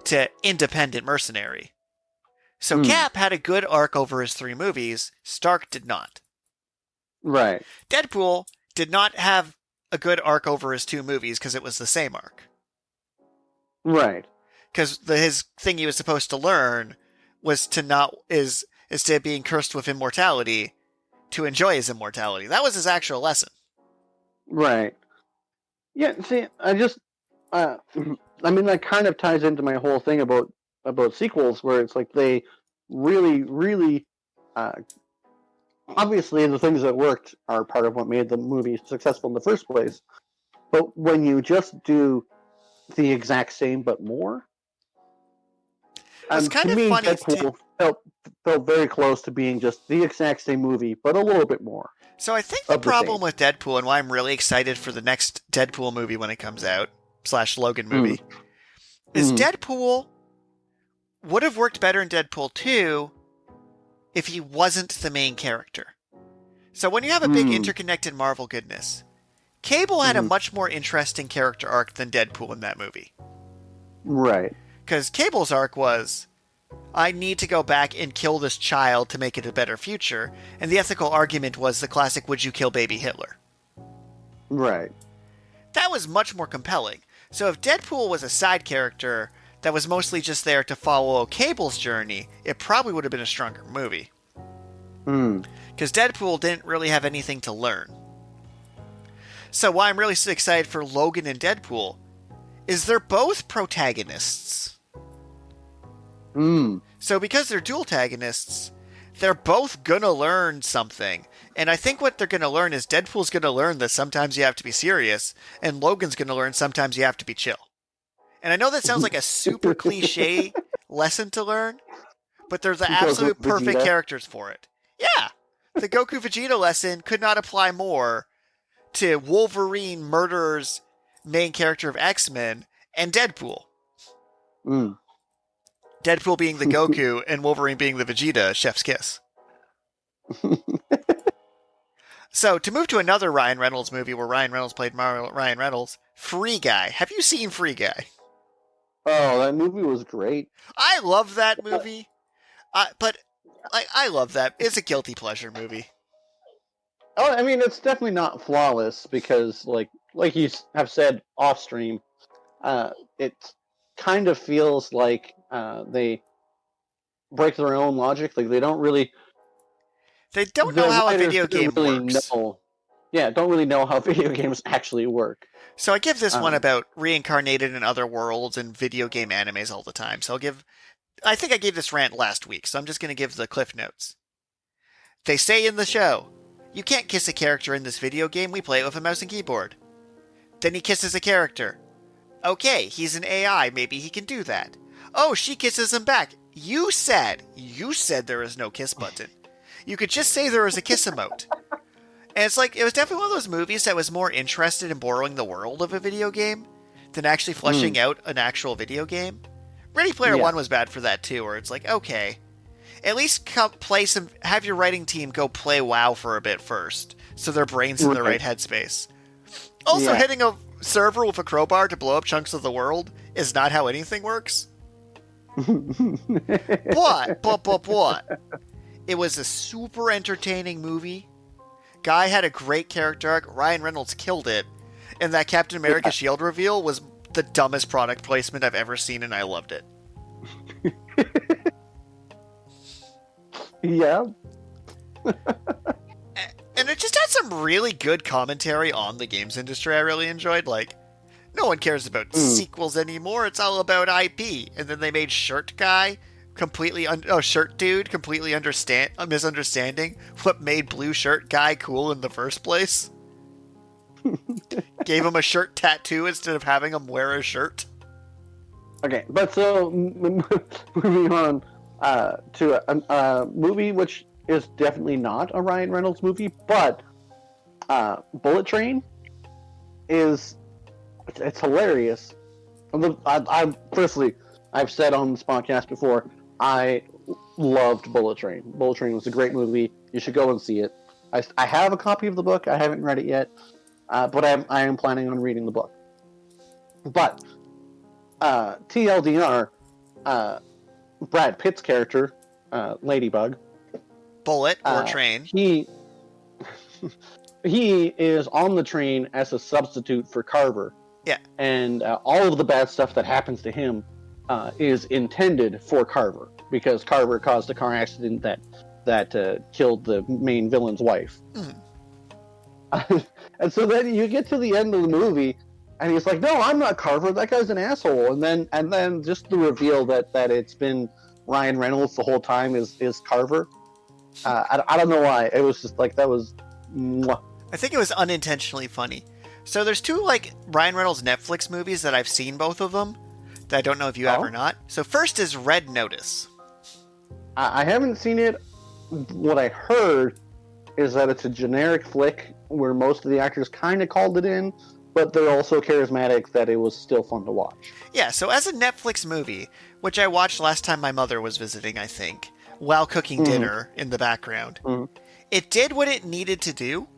to independent mercenary. So Cap had a good arc over his 3 movies. Stark did not. Right. Deadpool did not have a good arc over his 2 movies because it was the same arc. Right. Because his thing he was supposed to learn was to not instead of being cursed with immortality, to enjoy his immortality. That was his actual lesson. Right. Yeah. See, I just, I mean, that kind of ties into my whole thing about sequels, where it's like they really, really, obviously the things that worked are part of what made the movie successful in the first place. But when you just do the exact same but more, it's kind of me, funny. Deadpool felt very close to being just the exact same movie, but a little bit more. So I think the problem with Deadpool, and why I'm really excited for the next Deadpool movie when it comes out, / Logan movie, is Deadpool would have worked better in Deadpool 2 if he wasn't the main character. So when you have a big interconnected Marvel goodness, Cable had a much more interesting character arc than Deadpool in that movie. Right. Because Cable's arc was, I need to go back and kill this child to make it a better future. And the ethical argument was the classic, would you kill baby Hitler? Right. That was much more compelling. So if Deadpool was a side character that was mostly just there to follow Cable's journey, it probably would have been a stronger movie. Because Deadpool didn't really have anything to learn. So why I'm really excited for Logan and Deadpool is they're both protagonists. So because they're dual antagonists, they're both gonna learn something. And I think what they're gonna learn is Deadpool's gonna learn that sometimes you have to be serious, and Logan's gonna learn sometimes you have to be chill. And I know that sounds like a super cliche lesson to learn, but they're the absolute perfect characters for it. Yeah! The Goku Vegeta lesson could not apply more to Wolverine murders main character of X-Men and Deadpool. Deadpool being the Goku and Wolverine being the Vegeta, chef's kiss. So, to move to another Ryan Reynolds movie where Ryan Reynolds played Ryan Reynolds, Free Guy. Have you seen Free Guy? Oh, that movie was great. I love that movie. But I love that. It's a guilty pleasure movie. Oh, I mean, it's definitely not flawless because, like you have said off stream, it kind of feels like they break their own logic. Like they don't really. They don't know The how a writers video game don't really works. know. Yeah, don't really know how video games actually work. So I give this one about reincarnated in other worlds and video game animes all the time. So I think I gave this rant last week, so I'm just going to give the cliff notes. They say in the show, you can't kiss a character in this video game, we play it with a mouse and keyboard. Then he kisses a character. Okay, he's an AI, maybe he can do that. Oh, she kisses him back. You said there is no kiss button. You could just say there is a kiss emote. And it's like, it was definitely one of those movies that was more interested in borrowing the world of a video game than actually fleshing out an actual video game. Ready Player One was bad for that too, where it's like, okay, at least have your writing team go play WoW for a bit first, so their brain's in the right headspace. Also, hitting a server with a crowbar to blow up chunks of the world is not how anything works. But, it was a super entertaining movie. Guy had a great character arc. Ryan Reynolds killed it. And that Captain America shield reveal was the dumbest product placement I've ever seen, and I loved it. Yeah. And it just had some really good commentary on the games industry I really enjoyed. Like, no one cares about sequels anymore. It's all about IP. And then they made Shirt Guy Shirt Dude completely misunderstanding what made Blue Shirt Guy cool in the first place. Gave him a shirt tattoo instead of having him wear a shirt. Okay, but so moving on to a movie which is definitely not a Ryan Reynolds movie, but Bullet Train it's hilarious. I personally, I've said on this podcast before, I loved Bullet Train. Bullet Train was a great movie. You should go and see it. I have a copy of the book. I haven't read it yet, but I am planning on reading the book. But TLDR, Brad Pitt's character, Ladybug, Bullet or Train. He is on the train as a substitute for Carver. Yeah. And all of the bad stuff that happens to him is intended for Carver, because Carver caused a car accident that killed the main villain's wife. And so then you get to the end of the movie, and he's like, "No, I'm not Carver. That guy's an asshole." And then just the reveal that it's been Ryan Reynolds the whole time is Carver. I don't know why. It was just like that was. Mwah. I think it was unintentionally funny. So there's two Ryan Reynolds Netflix movies that I've seen, both of them, that I don't know if you have or not. So first is Red Notice. I haven't seen it. What I heard is that it's a generic flick where most of the actors kind of called it in, but they're also charismatic that it was still fun to watch. Yeah, so as a Netflix movie, which I watched last time my mother was visiting, I think, while cooking dinner in the background, it did what it needed to do.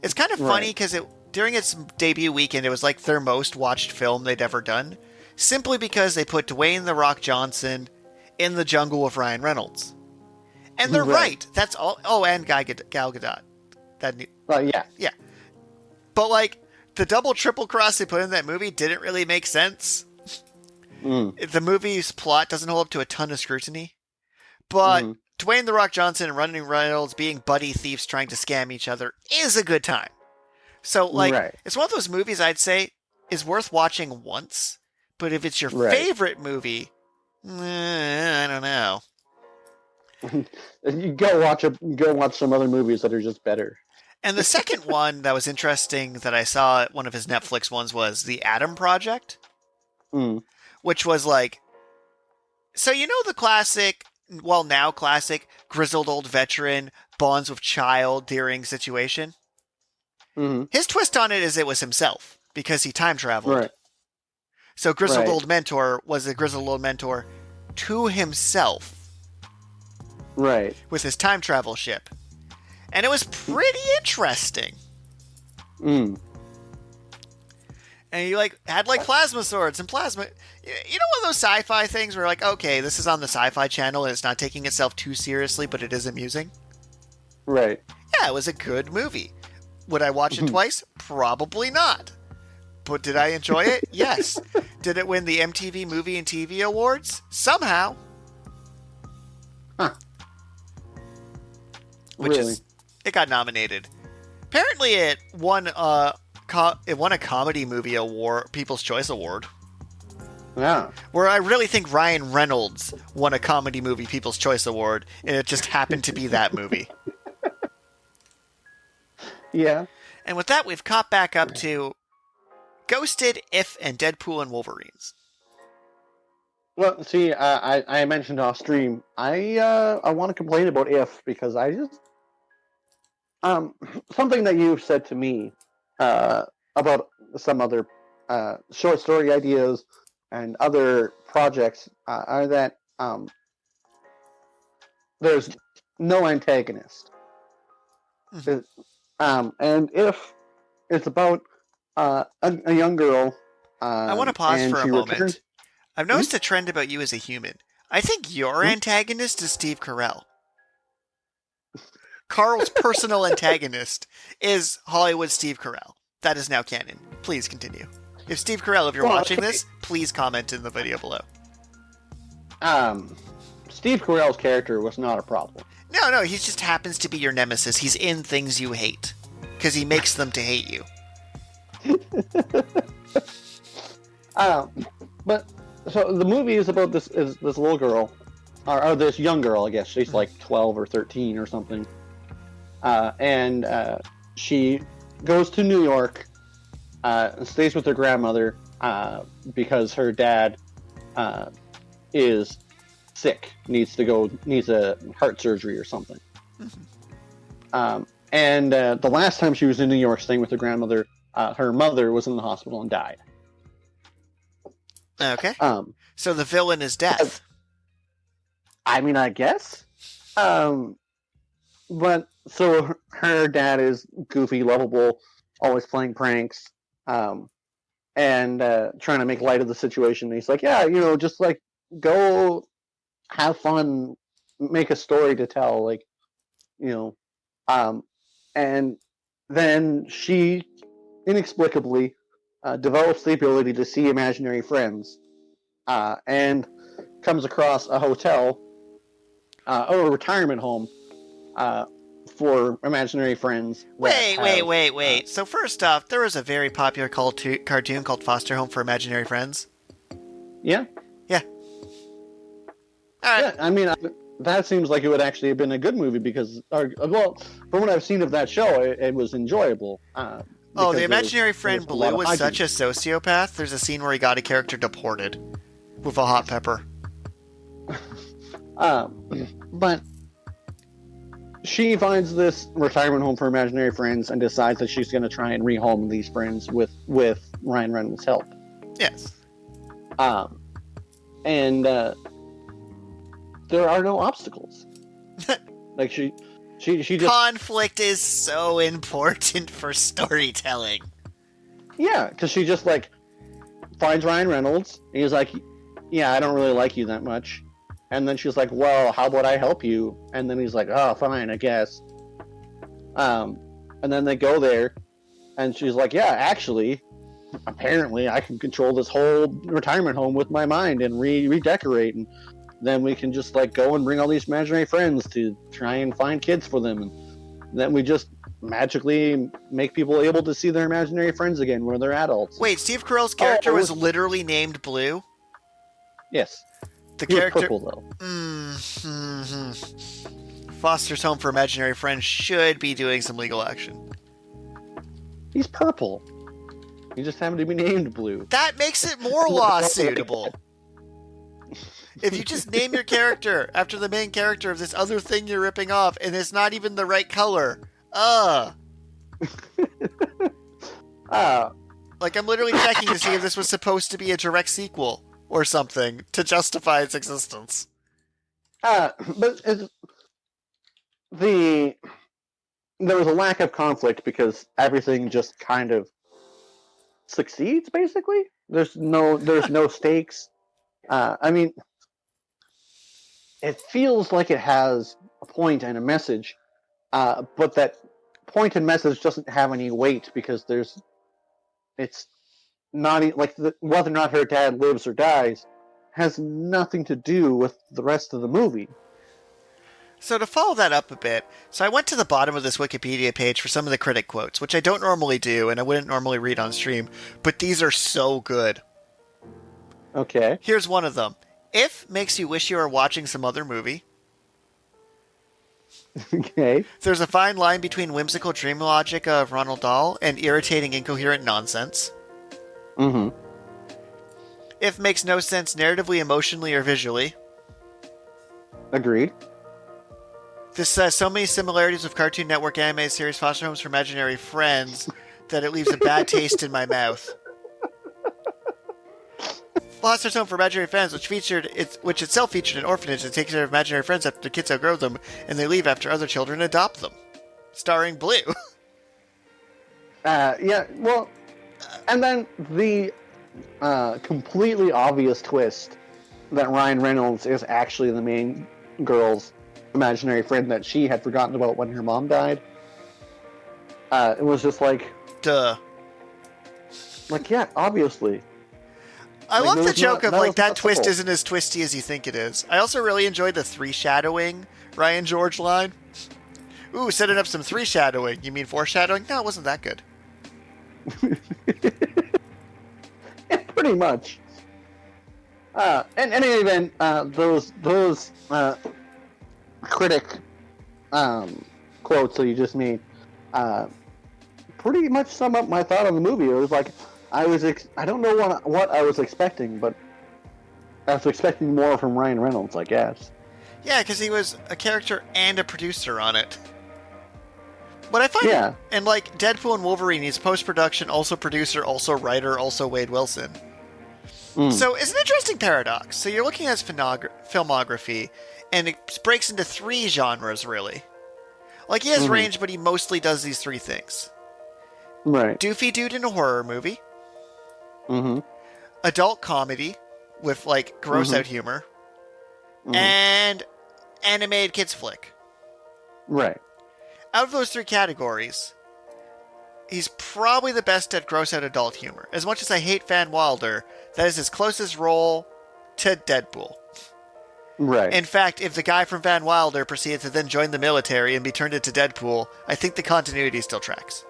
It's kind of funny because during its debut weekend, it was like their most watched film they'd ever done, simply because they put Dwayne "The Rock" Johnson in the jungle with Ryan Reynolds. And they're right. That's all. Oh, and Gal Gadot. Yeah. But the double triple cross they put in that movie didn't really make sense. The movie's plot doesn't hold up to a ton of scrutiny. But Dwayne "The Rock" Johnson and Ryan Reynolds being buddy thieves trying to scam each other is a good time. So, it's one of those movies I'd say is worth watching once. But if it's your favorite movie, I don't know. You go watch some other movies that are just better. And the second one that was interesting that I saw at one of his Netflix ones was The Adam Project, which was so you know the classic, now classic, grizzled old veteran bonds with child during situation? His twist on it is it was himself, because he time traveled. Right. So grizzled old mentor was a grizzled old mentor to himself. Right. With his time travel ship. And it was pretty interesting. And And you like had like plasma swords and plasma. You know, one of those sci-fi things where like, okay, this is on the Sci-Fi Channel and it's not taking itself too seriously, but it is amusing. Right. Yeah, it was a good movie. Would I watch it twice? Probably not. But did I enjoy it? Yes. Did it win the MTV Movie and TV Awards? Somehow. Huh. Which Really? is, it got nominated. Apparently, it won a comedy movie award, People's Choice Award. Yeah. Where I really think Ryan Reynolds won a comedy movie People's Choice Award, and it just happened to be that movie. Yeah. And with that, we've caught back up to Ghosted, If, and Deadpool and Wolverines. Well, see, I mentioned off stream. I want to complain about If because I just something that you've said to me about some other short story ideas and other projects are that there's no antagonist. And If it's about a young girl. I want to pause for a moment. Returns... I've noticed a trend about you as a human. I think your antagonist is Steve Carell. Karl's personal antagonist is Hollywood Steve Carell. That is now canon. Please continue. If Steve Carell, if you're watching this, please comment in the video below. Steve Carell's character was not a problem. No, he just happens to be your nemesis. He's in things you hate. Because he makes them to hate you. But so the movie is about this little girl, or this young girl, I guess. She's like 12 or 13 or something. And she goes to New York, and stays with her grandmother because her dad is sick, needs a heart surgery or something. And the last time she was in New York staying with her grandmother, her mother was in the hospital and died. Okay. So the villain is death. I mean, I guess. But so her dad is goofy, lovable, always playing pranks, and trying to make light of the situation. And he's like, yeah, just like go have fun, make a story to tell, like, and then she inexplicably develops the ability to see imaginary friends, and comes across a hotel or a retirement home for imaginary friends. Wait. So first off, there was a very popular cartoon called Foster Home for Imaginary Friends. Yeah? Yeah. All right. Yeah, I mean, that seems like it would actually have been a good movie because, well, from what I've seen of that show, it was enjoyable. The imaginary friend Blue was such a sociopath. There's a scene where he got a character deported with a hot pepper. But she finds this retirement home for imaginary friends and decides that she's going to try and rehome these friends with Ryan Reynolds' help. Yes. And there are no obstacles. Like she just... Conflict is so important for storytelling. Yeah, because she just like finds Ryan Reynolds and he's like, yeah, I don't really like you that much. And then she's like, well, how about I help you? And then he's like, oh, fine, I guess. And then they go there and she's like, yeah, actually, apparently I can control this whole retirement home with my mind and redecorate, and then we can just like go and bring all these imaginary friends to try and find kids for them, and then we just magically make people able to see their imaginary friends again when they're adults. Wait, Steve Carell's character was literally named Blue? Yes. The character purple though. Foster's Home for Imaginary Friends should be doing some legal action. He's purple. He just happened to be named Blue. That makes it more lawsuitable. If you just name your character after the main character of this other thing you're ripping off, and it's not even the right color. Like, I'm literally checking to see if this was supposed to be a direct sequel or something to justify its existence. But there was a lack of conflict because everything just kind of succeeds. Basically, there's no stakes. I mean, it feels like it has a point and a message, but that point and message doesn't have any weight because it's not like whether or not her dad lives or dies has nothing to do with the rest of the movie. So to follow that up a bit, so I went to the bottom of this Wikipedia page for some of the critic quotes, which I don't normally do and I wouldn't normally read on stream, but these are so good. Okay. Here's one of them. If makes you wish you were watching some other movie. Okay. There's a fine line between whimsical dream logic of Ronald Dahl and irritating incoherent nonsense. Mm-hmm. If makes no sense narratively, emotionally, or visually. Agreed. This has so many similarities with Cartoon Network anime series Foster Homes for Imaginary Friends that it leaves a bad taste in my mouth. Foster's Home for Imaginary Friends, which itself featured an orphanage that takes care of imaginary friends after the kids outgrow them, and they leave after other children adopt them. Starring Blue. Yeah, well, and then the completely obvious twist that Ryan Reynolds is actually the main girl's imaginary friend that she had forgotten about when her mom died. It was just like... Duh. Like, yeah, obviously. I love the joke of, like, that twist simple. isn't as twisty as you think it is. I also really enjoyed the three-shadowing Ryan George line. Ooh, setting up some three-shadowing. You mean foreshadowing? No, it wasn't that good. Yeah, pretty much. In any event, those critic quotes that you just made pretty much sum up my thought on the movie. It was like, I don't know what I was expecting, but I was expecting more from Ryan Reynolds, I guess. Yeah, because he was a character and a producer on it. But I find, and like Deadpool and Wolverine, he's post-production, also producer, also writer, also Wade Wilson. So it's an interesting paradox. So you're looking at his filmography, and it breaks into three genres, really. Like, he has range, but he mostly does these three things. Right. Doofy dude in a horror movie. Mm-hmm. Adult comedy with, like, gross-out humor. And animated kids flick. Right. Out of those three categories, he's probably the best at gross-out adult humor. As much as I hate Van Wilder, that is his closest role to Deadpool. Right. In fact, if the guy from Van Wilder proceeded to then join the military and be turned into Deadpool, I think the continuity still tracks.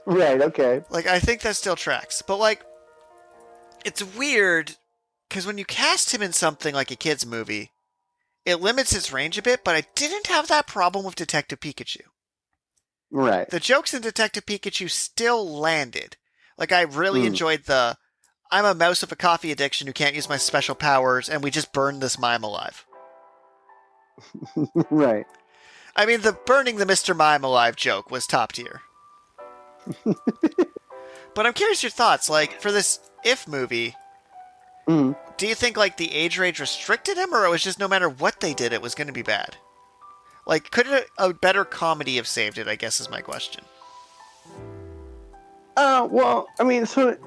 Right, okay. Like, I think that still tracks. But, like, it's weird, because when you cast him in something like a kid's movie, it limits his range a bit, but I didn't have that problem with Detective Pikachu. Right. The jokes in Detective Pikachu still landed. Like, I really enjoyed the, I'm a mouse with a coffee addiction who can't use my special powers, and we just burned this mime alive. Right. I mean, the burning the Mr. Mime alive joke was top tier. But I'm curious your thoughts, like, for this If movie, do you think, like, the age range restricted him, or it was just no matter what they did, it was going to be bad? Like, could a better comedy have saved it, I guess is my question. Well, I mean, so...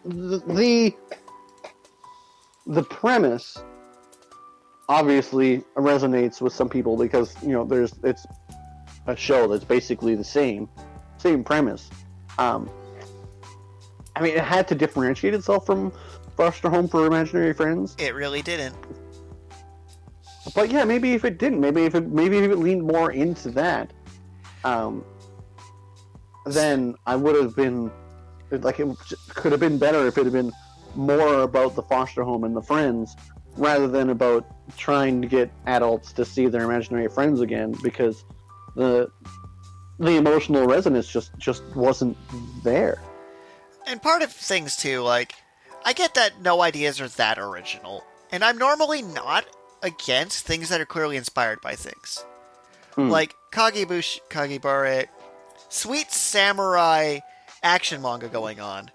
the premise obviously resonates with some people because, you know, it's a show that's basically the same premise. I mean, it had to differentiate itself from Foster Home for Imaginary Friends. It really didn't. But yeah, maybe if it didn't, maybe if it leaned more into that, then I would have been like, it could have been better if it had been more about the foster home and the friends rather than about trying to get adults to see their imaginary friends again, because the emotional resonance just wasn't there. And part of things too, like, I get that no ideas are that original, and I'm normally not against things that are clearly inspired by things. Like Kagebare, sweet samurai action manga going on.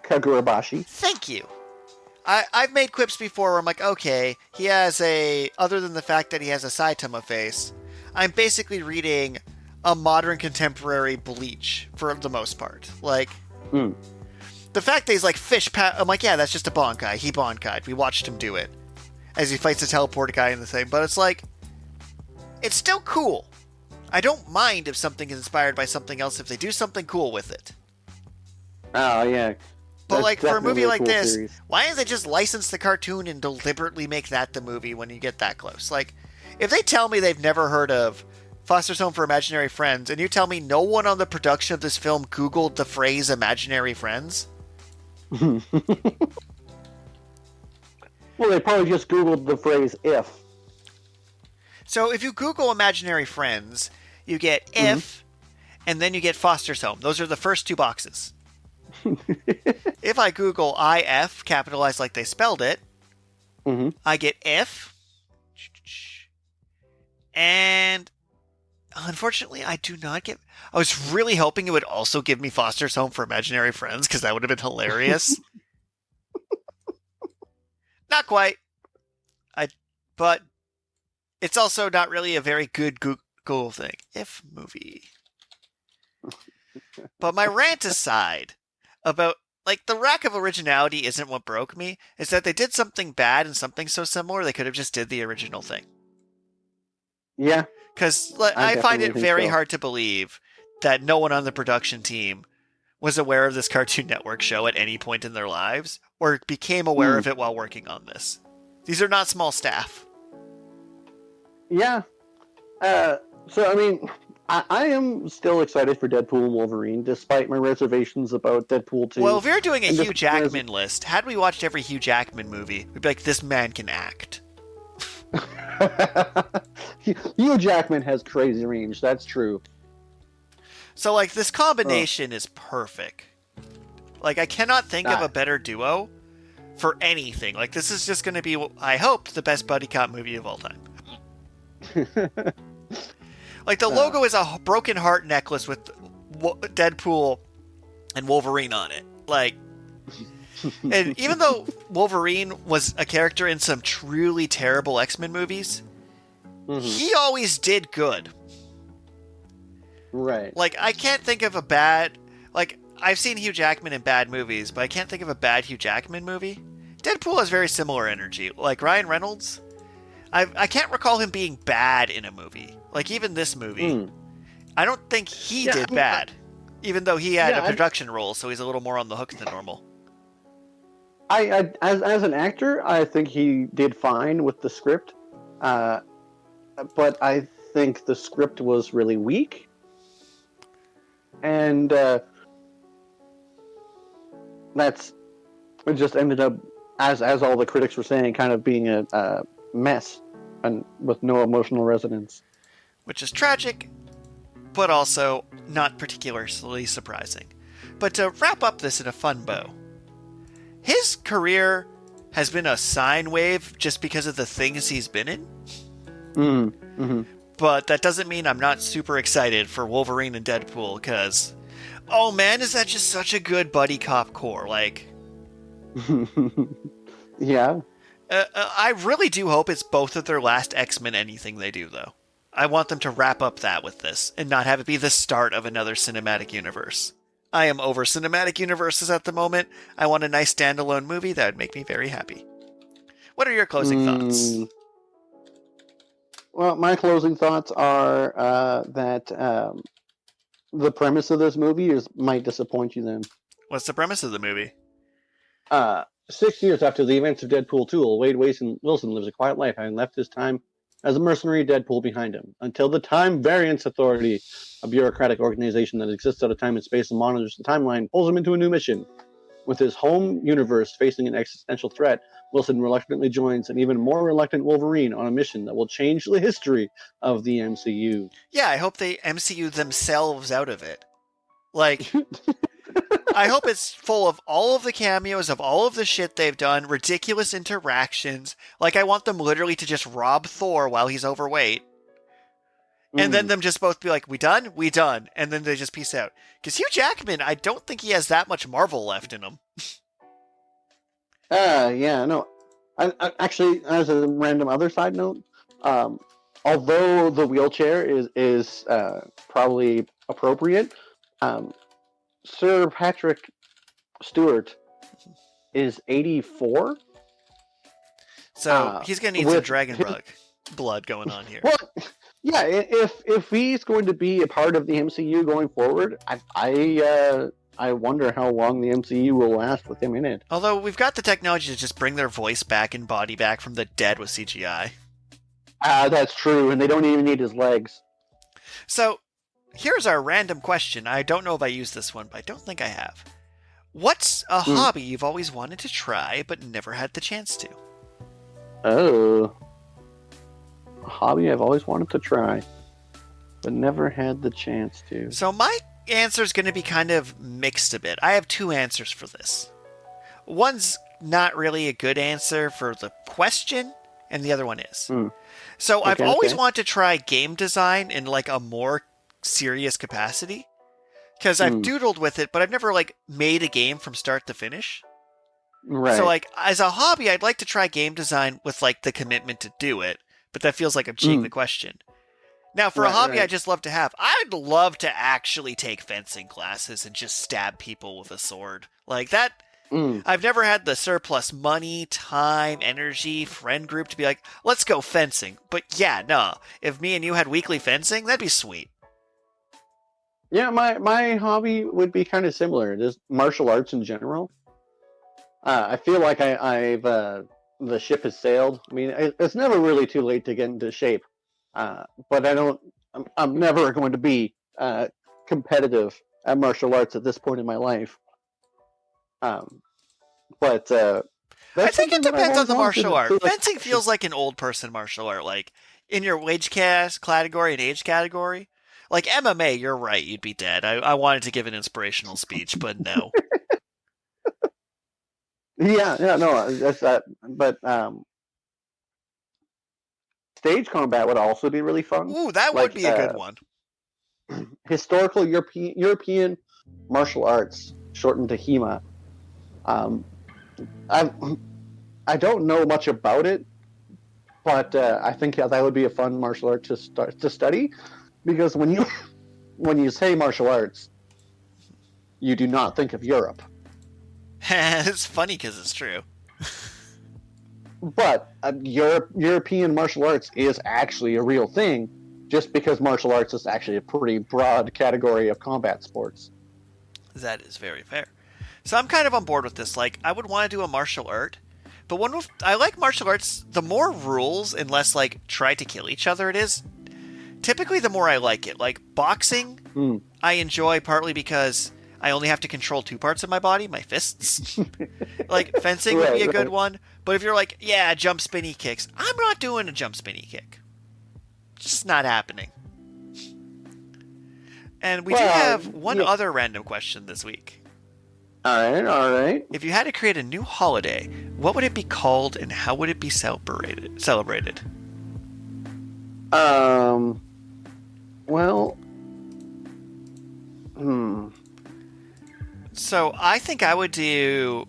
Kagurabashi. Thank you. I've made quips before where I'm like, okay, he has other than the fact that he has a Saitama face, I'm basically reading a modern contemporary Bleach for the most part. Like, the fact that he's like I'm like, yeah, that's just a Bankai. He Bankai'd. We watched him do it as he fights the teleport guy in the thing. But it's like, it's still cool. I don't mind if something is inspired by something else if they do something cool with it. Oh, yeah. But That's like, for a movie like cool this, series. why didn't they just license the cartoon and deliberately make that the movie when you get that close? Like, if they tell me they've never heard of Foster's Home for Imaginary Friends, and you tell me no one on the production of this film Googled the phrase imaginary friends? Well, they probably just Googled the phrase if. So if you Google imaginary friends, you get if, and then you get Foster's Home. Those are the first two boxes. If I Google IF, capitalized like they spelled it, I get if, and unfortunately, I do not get... I was really hoping it would also give me Foster's Home for Imaginary Friends, because that would have been hilarious. Not quite. But it's also not really a very good Google thing. If movie. But my rant aside about, like, the lack of originality isn't what broke me. It's that they did something bad and something so similar, they could have just did the original thing. Yeah. Because I find it very hard to believe that no one on the production team was aware of this Cartoon Network show at any point in their lives, or became aware of it while working on this. These are not small staff. Yeah. So, I mean, I am still excited for Deadpool and Wolverine, despite my reservations about Deadpool 2. Well, if we were doing a Hugh Jackman list, had we watched every Hugh Jackman movie, we'd be like, this man can act. Hugh Jackman has crazy range, that's true. So, like, this combination is perfect. Like, I cannot think of a better duo for anything. Like, this is just going to be, I hope, the best buddy cop movie of all time. Like, the logo is a broken heart necklace with Deadpool and Wolverine on it. Like, and even though Wolverine was a character in some truly terrible X-Men movies, he always did good. Right. Like, I can't think of a bad... Like, I've seen Hugh Jackman in bad movies, but I can't think of a bad Hugh Jackman movie. Deadpool has very similar energy. Like, Ryan Reynolds, I can't recall him being bad in a movie. Like, even this movie. I don't think he did bad. Even though he had a production role, so he's a little more on the hook than normal. As an actor, I think he did fine with the script. But I think the script was really weak. And it just ended up, as all the critics were saying, kind of being a mess and with no emotional resonance. Which is tragic, but also not particularly surprising. But to wrap up this in a fun bow, his career has been a sine wave just because of the things he's been in. But that doesn't mean I'm not super excited for Wolverine and Deadpool, because, oh man, is that just such a good buddy cop core? Like, yeah. I really do hope it's both of their last X-Men anything they do, though. I want them to wrap up that with this, and not have it be the start of another cinematic universe. I am over cinematic universes at the moment. I want a nice standalone movie that would make me very happy. What are your closing thoughts? Well, my closing thoughts are that the premise of this movie might disappoint you then. What's the premise of the movie? 6 years after the events of Deadpool 2, Wade Wilson lives a quiet life, having left his time as a mercenary Deadpool behind him, until the Time Variance Authority, a bureaucratic organization that exists out of time and space and monitors the timeline, pulls him into a new mission. With his home universe facing an existential threat, Wilson reluctantly joins an even more reluctant Wolverine on a mission that will change the history of the MCU. Yeah, I hope they MCU themselves out of it. Like, I hope it's full of all of the cameos of all of the shit they've done, ridiculous interactions. Like, I want them literally to just rob Thor while he's overweight. And then them just both be like, we done? We done. And then they just peace out. Because Hugh Jackman, I don't think he has that much Marvel left in him. Yeah, no. I actually, as a random other side note, although the wheelchair is probably appropriate, Sir Patrick Stewart is 84. So he's going to need some dragon blood going on here. Well, yeah, if he's going to be a part of the MCU going forward, I wonder how long the MCU will last with him in it. Although we've got the technology to just bring their voice back and body back from the dead with CGI. That's true, and they don't even need his legs. So here's our random question. I don't know if I used this one, but I don't think I have. What's a hobby you've always wanted to try but never had the chance to? Oh. A hobby I've always wanted to try but never had the chance to. So my answer is going to be kind of mixed a bit. I have two answers for this. One's not really a good answer for the question, and the other one is. So I've always wanted to try game design in like a more serious capacity. Because I've doodled with it, but I've never like made a game from start to finish. Right. So like as a hobby, I'd like to try game design with like the commitment to do it, but that feels like I'm cheating the question. Now for a hobby I just love to have, I'd love to actually take fencing classes and just stab people with a sword. Like that, I've never had the surplus money, time, energy, friend group to be like, let's go fencing. But yeah, no, if me and you had weekly fencing, that'd be sweet. Yeah, my hobby would be kind of similar. Just martial arts in general. I feel like I've the ship has sailed. I mean, it's never really too late to get into shape, but I'm never going to be competitive at martial arts at this point in my life. But I think it depends on the martial art. Fencing feels like an old person martial art, like in your wage category and age category. Like MMA, you're right, you'd be dead. I wanted to give an inspirational speech, but no. Yeah, no, that's that. But stage combat would also be really fun. Ooh, that would be a good one. Historical European martial arts, shortened to HEMA. I don't know much about it, but I think that would be a fun martial art to study. Because when you say martial arts, you do not think of Europe. It's funny because it's true. But European martial arts is actually a real thing, just because martial arts is actually a pretty broad category of combat sports. That is very fair. So I'm kind of on board with this. Like, I would want to do a martial art, but I like martial arts, the more rules and less like try to kill each other it is, typically the more I like it. Like boxing, I enjoy partly because I only have to control two parts of my body, my fists. Like fencing would be a good one. But if you're like, yeah, jump spinny kicks, I'm not doing a jump spinny kick. It's just not happening. And we do have one other random question this week. All right. If you had to create a new holiday, what would it be called and how would it be celebrated? Well, So I think I would do...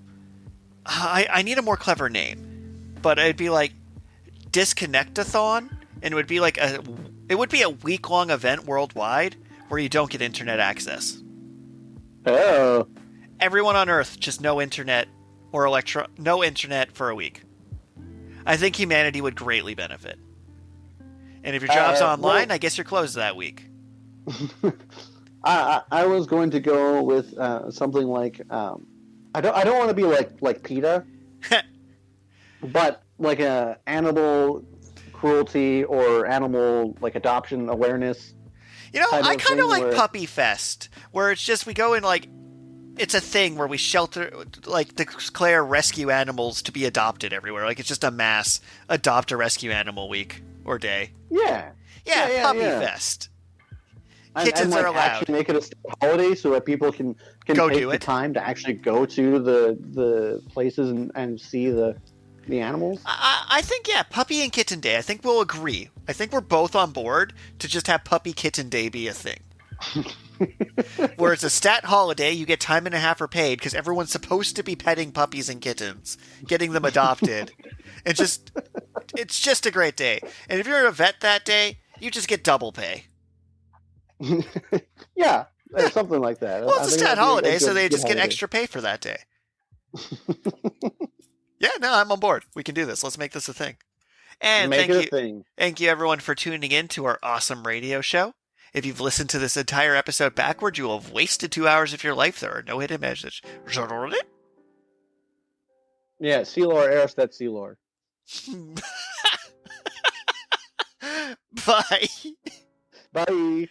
I need a more clever name. But it'd be like Disconnect-a-thon. And it would be like a week-long event worldwide where you don't get internet access. Oh. Everyone on Earth, just no internet or no internet for a week. I think humanity would greatly benefit. And if your job's online, I guess you're closed that week. I was going to go with something like I don't want to be like PETA, but like a animal cruelty or animal like adoption awareness. You know, I kind of like Puppy Fest, where it's just we go in like it's a thing where we declare rescue animals to be adopted everywhere. Like it's just a mass adopt a rescue animal week or day. Yeah, Puppy Fest. Kittens are allowed. Actually make it a holiday so that people can go take the time to actually go to the places and see the animals. I think, Puppy and Kitten Day. I think we'll agree. I think we're both on board to just have Puppy Kitten Day be a thing. Where it's a stat holiday, you get time and a half or paid because everyone's supposed to be petting puppies and kittens, getting them adopted. And just It's just a great day. And if you're a vet that day, you just get double pay. Yeah, something like that. Well, I it's a think stat that'd be holiday, so good- they good just get holiday. extra pay for that day. Yeah, no, I'm on board. We can do this. Let's make this a thing. And Make it a thing. thank you everyone for tuning in to our awesome radio show. If you've listened to this entire episode backwards, you will have wasted 2 hours of your life. There are no hidden messages. Yeah, Sealor, Aristat Sealor. Bye. Bye.